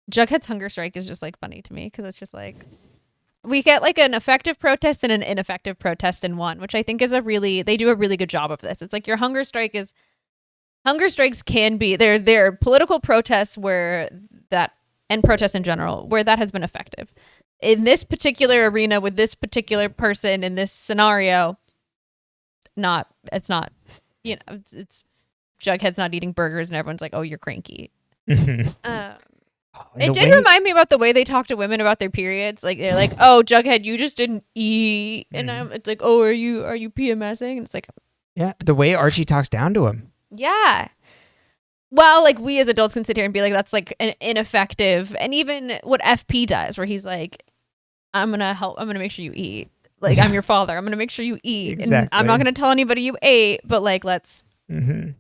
Jughead's hunger strike is just like funny to me because it's just like we get like an effective protest and an ineffective protest in one, which I think is they do a really good job of this. It's like your hunger strikes can be they're political protests and protests in general where that has been effective. In this particular arena with this particular person in this scenario, it's not, it's Jughead's not eating burgers and everyone's like, oh, you're cranky. It did remind me about the way they talk to women about their periods. Like they're like, "Oh, Jughead, you just didn't eat," and it's like, "Oh, are you PMSing?" And it's like, yeah, the way Archie talks down to him. Yeah. Well, like we as adults can sit here and be like, "That's like an ineffective," and even what FP does, where he's like, "I'm gonna make sure you eat. Like I'm your father. I'm gonna make sure you eat, exactly. And I'm not gonna tell anybody you ate, but like let's." Mm-hmm.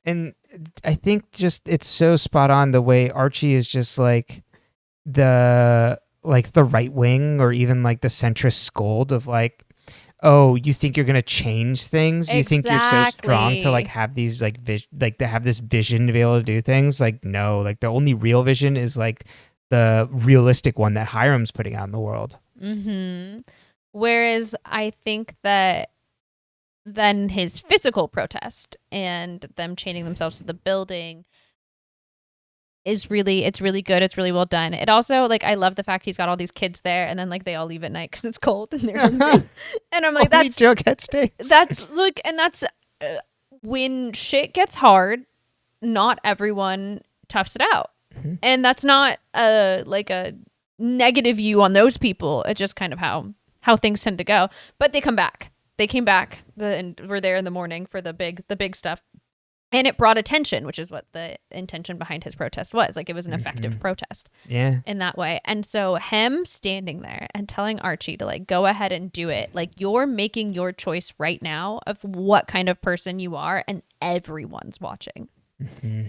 And I think just it's so spot on the way Archie is just like the right wing or even like the centrist scold of like, oh, you think you're gonna change things? Exactly. You think you're so strong to like have these like to have this vision to be able to do things? Like no, like the only real vision is like the realistic one that Hiram's putting out in the world. Mm-hmm. Whereas I think that then his physical protest and them chaining themselves to the building it's really good. It's really well done. It also like I love the fact he's got all these kids there and then like they all leave at night because it's cold and they're hungry. And I'm like, that's Jughead stays. That's look, and that's when shit gets hard. Not everyone toughs it out, and that's not like a negative view on those people. It's just kind of how things tend to go. But they come back. They came back and were there in the morning for the big stuff. And it brought attention, which is what the intention behind his protest was. Like it was an effective protest in that way. And so him standing there and telling Archie to like, go ahead and do it. Like you're making your choice right now of what kind of person you are. And everyone's watching.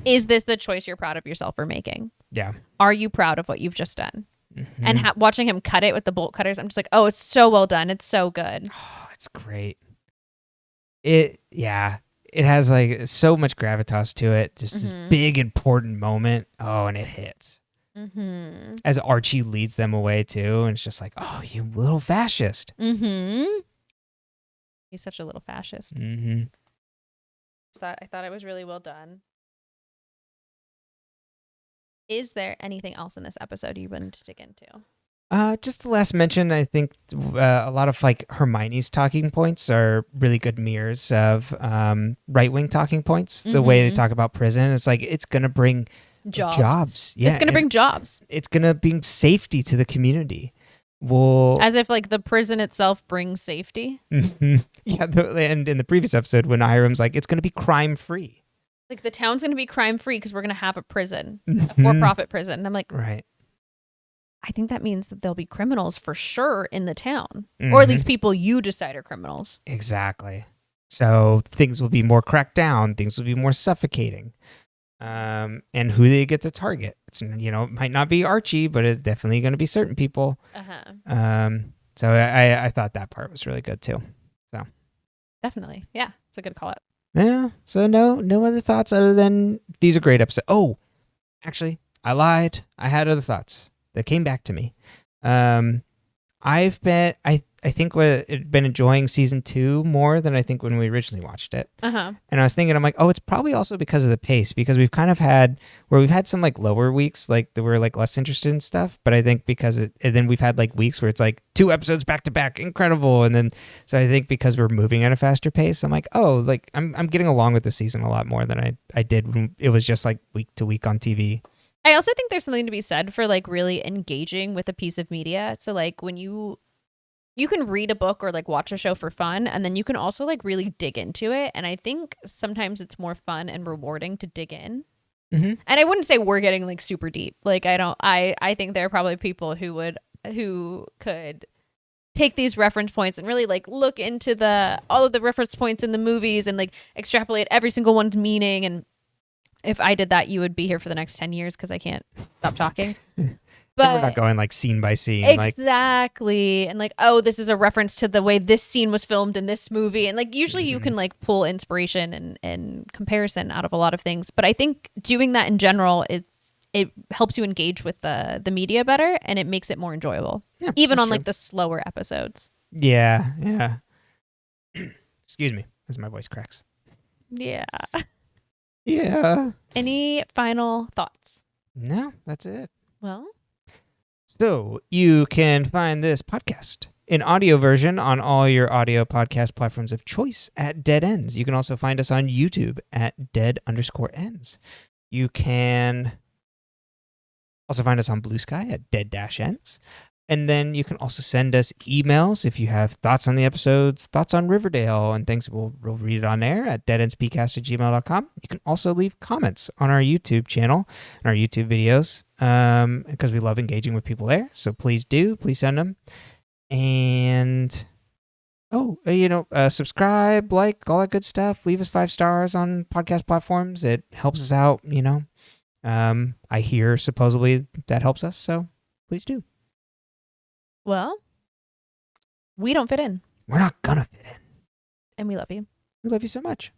Is this the choice you're proud of yourself for making? Yeah. Are you proud of what you've just done? And watching him cut it with the bolt cutters, I'm just like, oh, it's so well done. It's so good. Oh, it's great. It has like so much gravitas to it. Just this big important moment. Oh, and it hits. As Archie leads them away too, and it's just like, oh, you little fascist. He's such a little fascist. So I thought it was really well done. Is there anything else in this episode you wouldn't dig into? Just the last mention, I think a lot of like Hermione's talking points are really good mirrors of right-wing talking points. The way they talk about prison, it's like it's going to bring jobs. Yeah, it's going to bring jobs. It's going to bring safety to the community. Well, as if like the prison itself brings safety. Yeah, and in the previous episode when Hiram's like, it's going to be crime-free. Like the town's going to be crime-free because we're going to have a prison, a for-profit prison. And I'm like, right. I think that means that there'll be criminals for sure in the town, or at least people you decide are criminals. Exactly. So things will be more cracked down. Things will be more suffocating. And who they get to target. It's, it might not be Archie, but it's definitely going to be certain people. So I thought that part was really good too. So definitely. Yeah. It's a good call out. Yeah. So no other thoughts other than these are great episodes. Oh, actually, I lied. I had other thoughts that came back to me. I think I've been enjoying season 2 more than I think when we originally watched it. And I was thinking, I'm like, oh, it's probably also because of the pace, because we've kind of had some like lower weeks, like that we're like less interested in stuff. But I think and then we've had like weeks where it's like 2 episodes back to back, incredible. And then, so I think because we're moving at a faster pace, I'm like, oh, like I'm getting along with the season a lot more than I did when it was just like week to week on TV. I also think there's something to be said for like really engaging with a piece of media. So like when you you can read a book or like watch a show for fun, and then you can also like really dig into it. And I think sometimes it's more fun and rewarding to dig in. And I wouldn't say we're getting like super deep. Like I think there are probably people who could take these reference points and really like look into all of the reference points in the movies and like extrapolate every single one's meaning. And if I did that, you would be here for the next 10 years because I can't stop talking. But we're not going like scene by scene. Exactly. And like, oh, this is a reference to the way this scene was filmed in this movie. And like, usually you can like pull inspiration and comparison out of a lot of things. But I think doing that in general, it helps you engage with the media better, and it makes it more enjoyable, even on like the slower episodes. Yeah. Yeah. Excuse me as my voice cracks. Yeah. Yeah. Any final thoughts? No, that's it. Well, so you can find this podcast in audio version on all your audio podcast platforms of choice at Dead Ends. You can also find us on YouTube at dead_ends. You can also find us on Blue Sky at dead-ends. And then you can also send us emails if you have thoughts on the episodes, thoughts on Riverdale, and things. We'll read it on air at deadendspcast@gmail.com. You can also leave comments on our YouTube channel and our YouTube videos because we love engaging with people there. So please do. Please send them. And, subscribe, like, all that good stuff. Leave us 5 stars on podcast platforms. It helps us out, I hear supposedly that helps us, so please do. Well, we don't fit in. We're not gonna fit in. And we love you. We love you so much.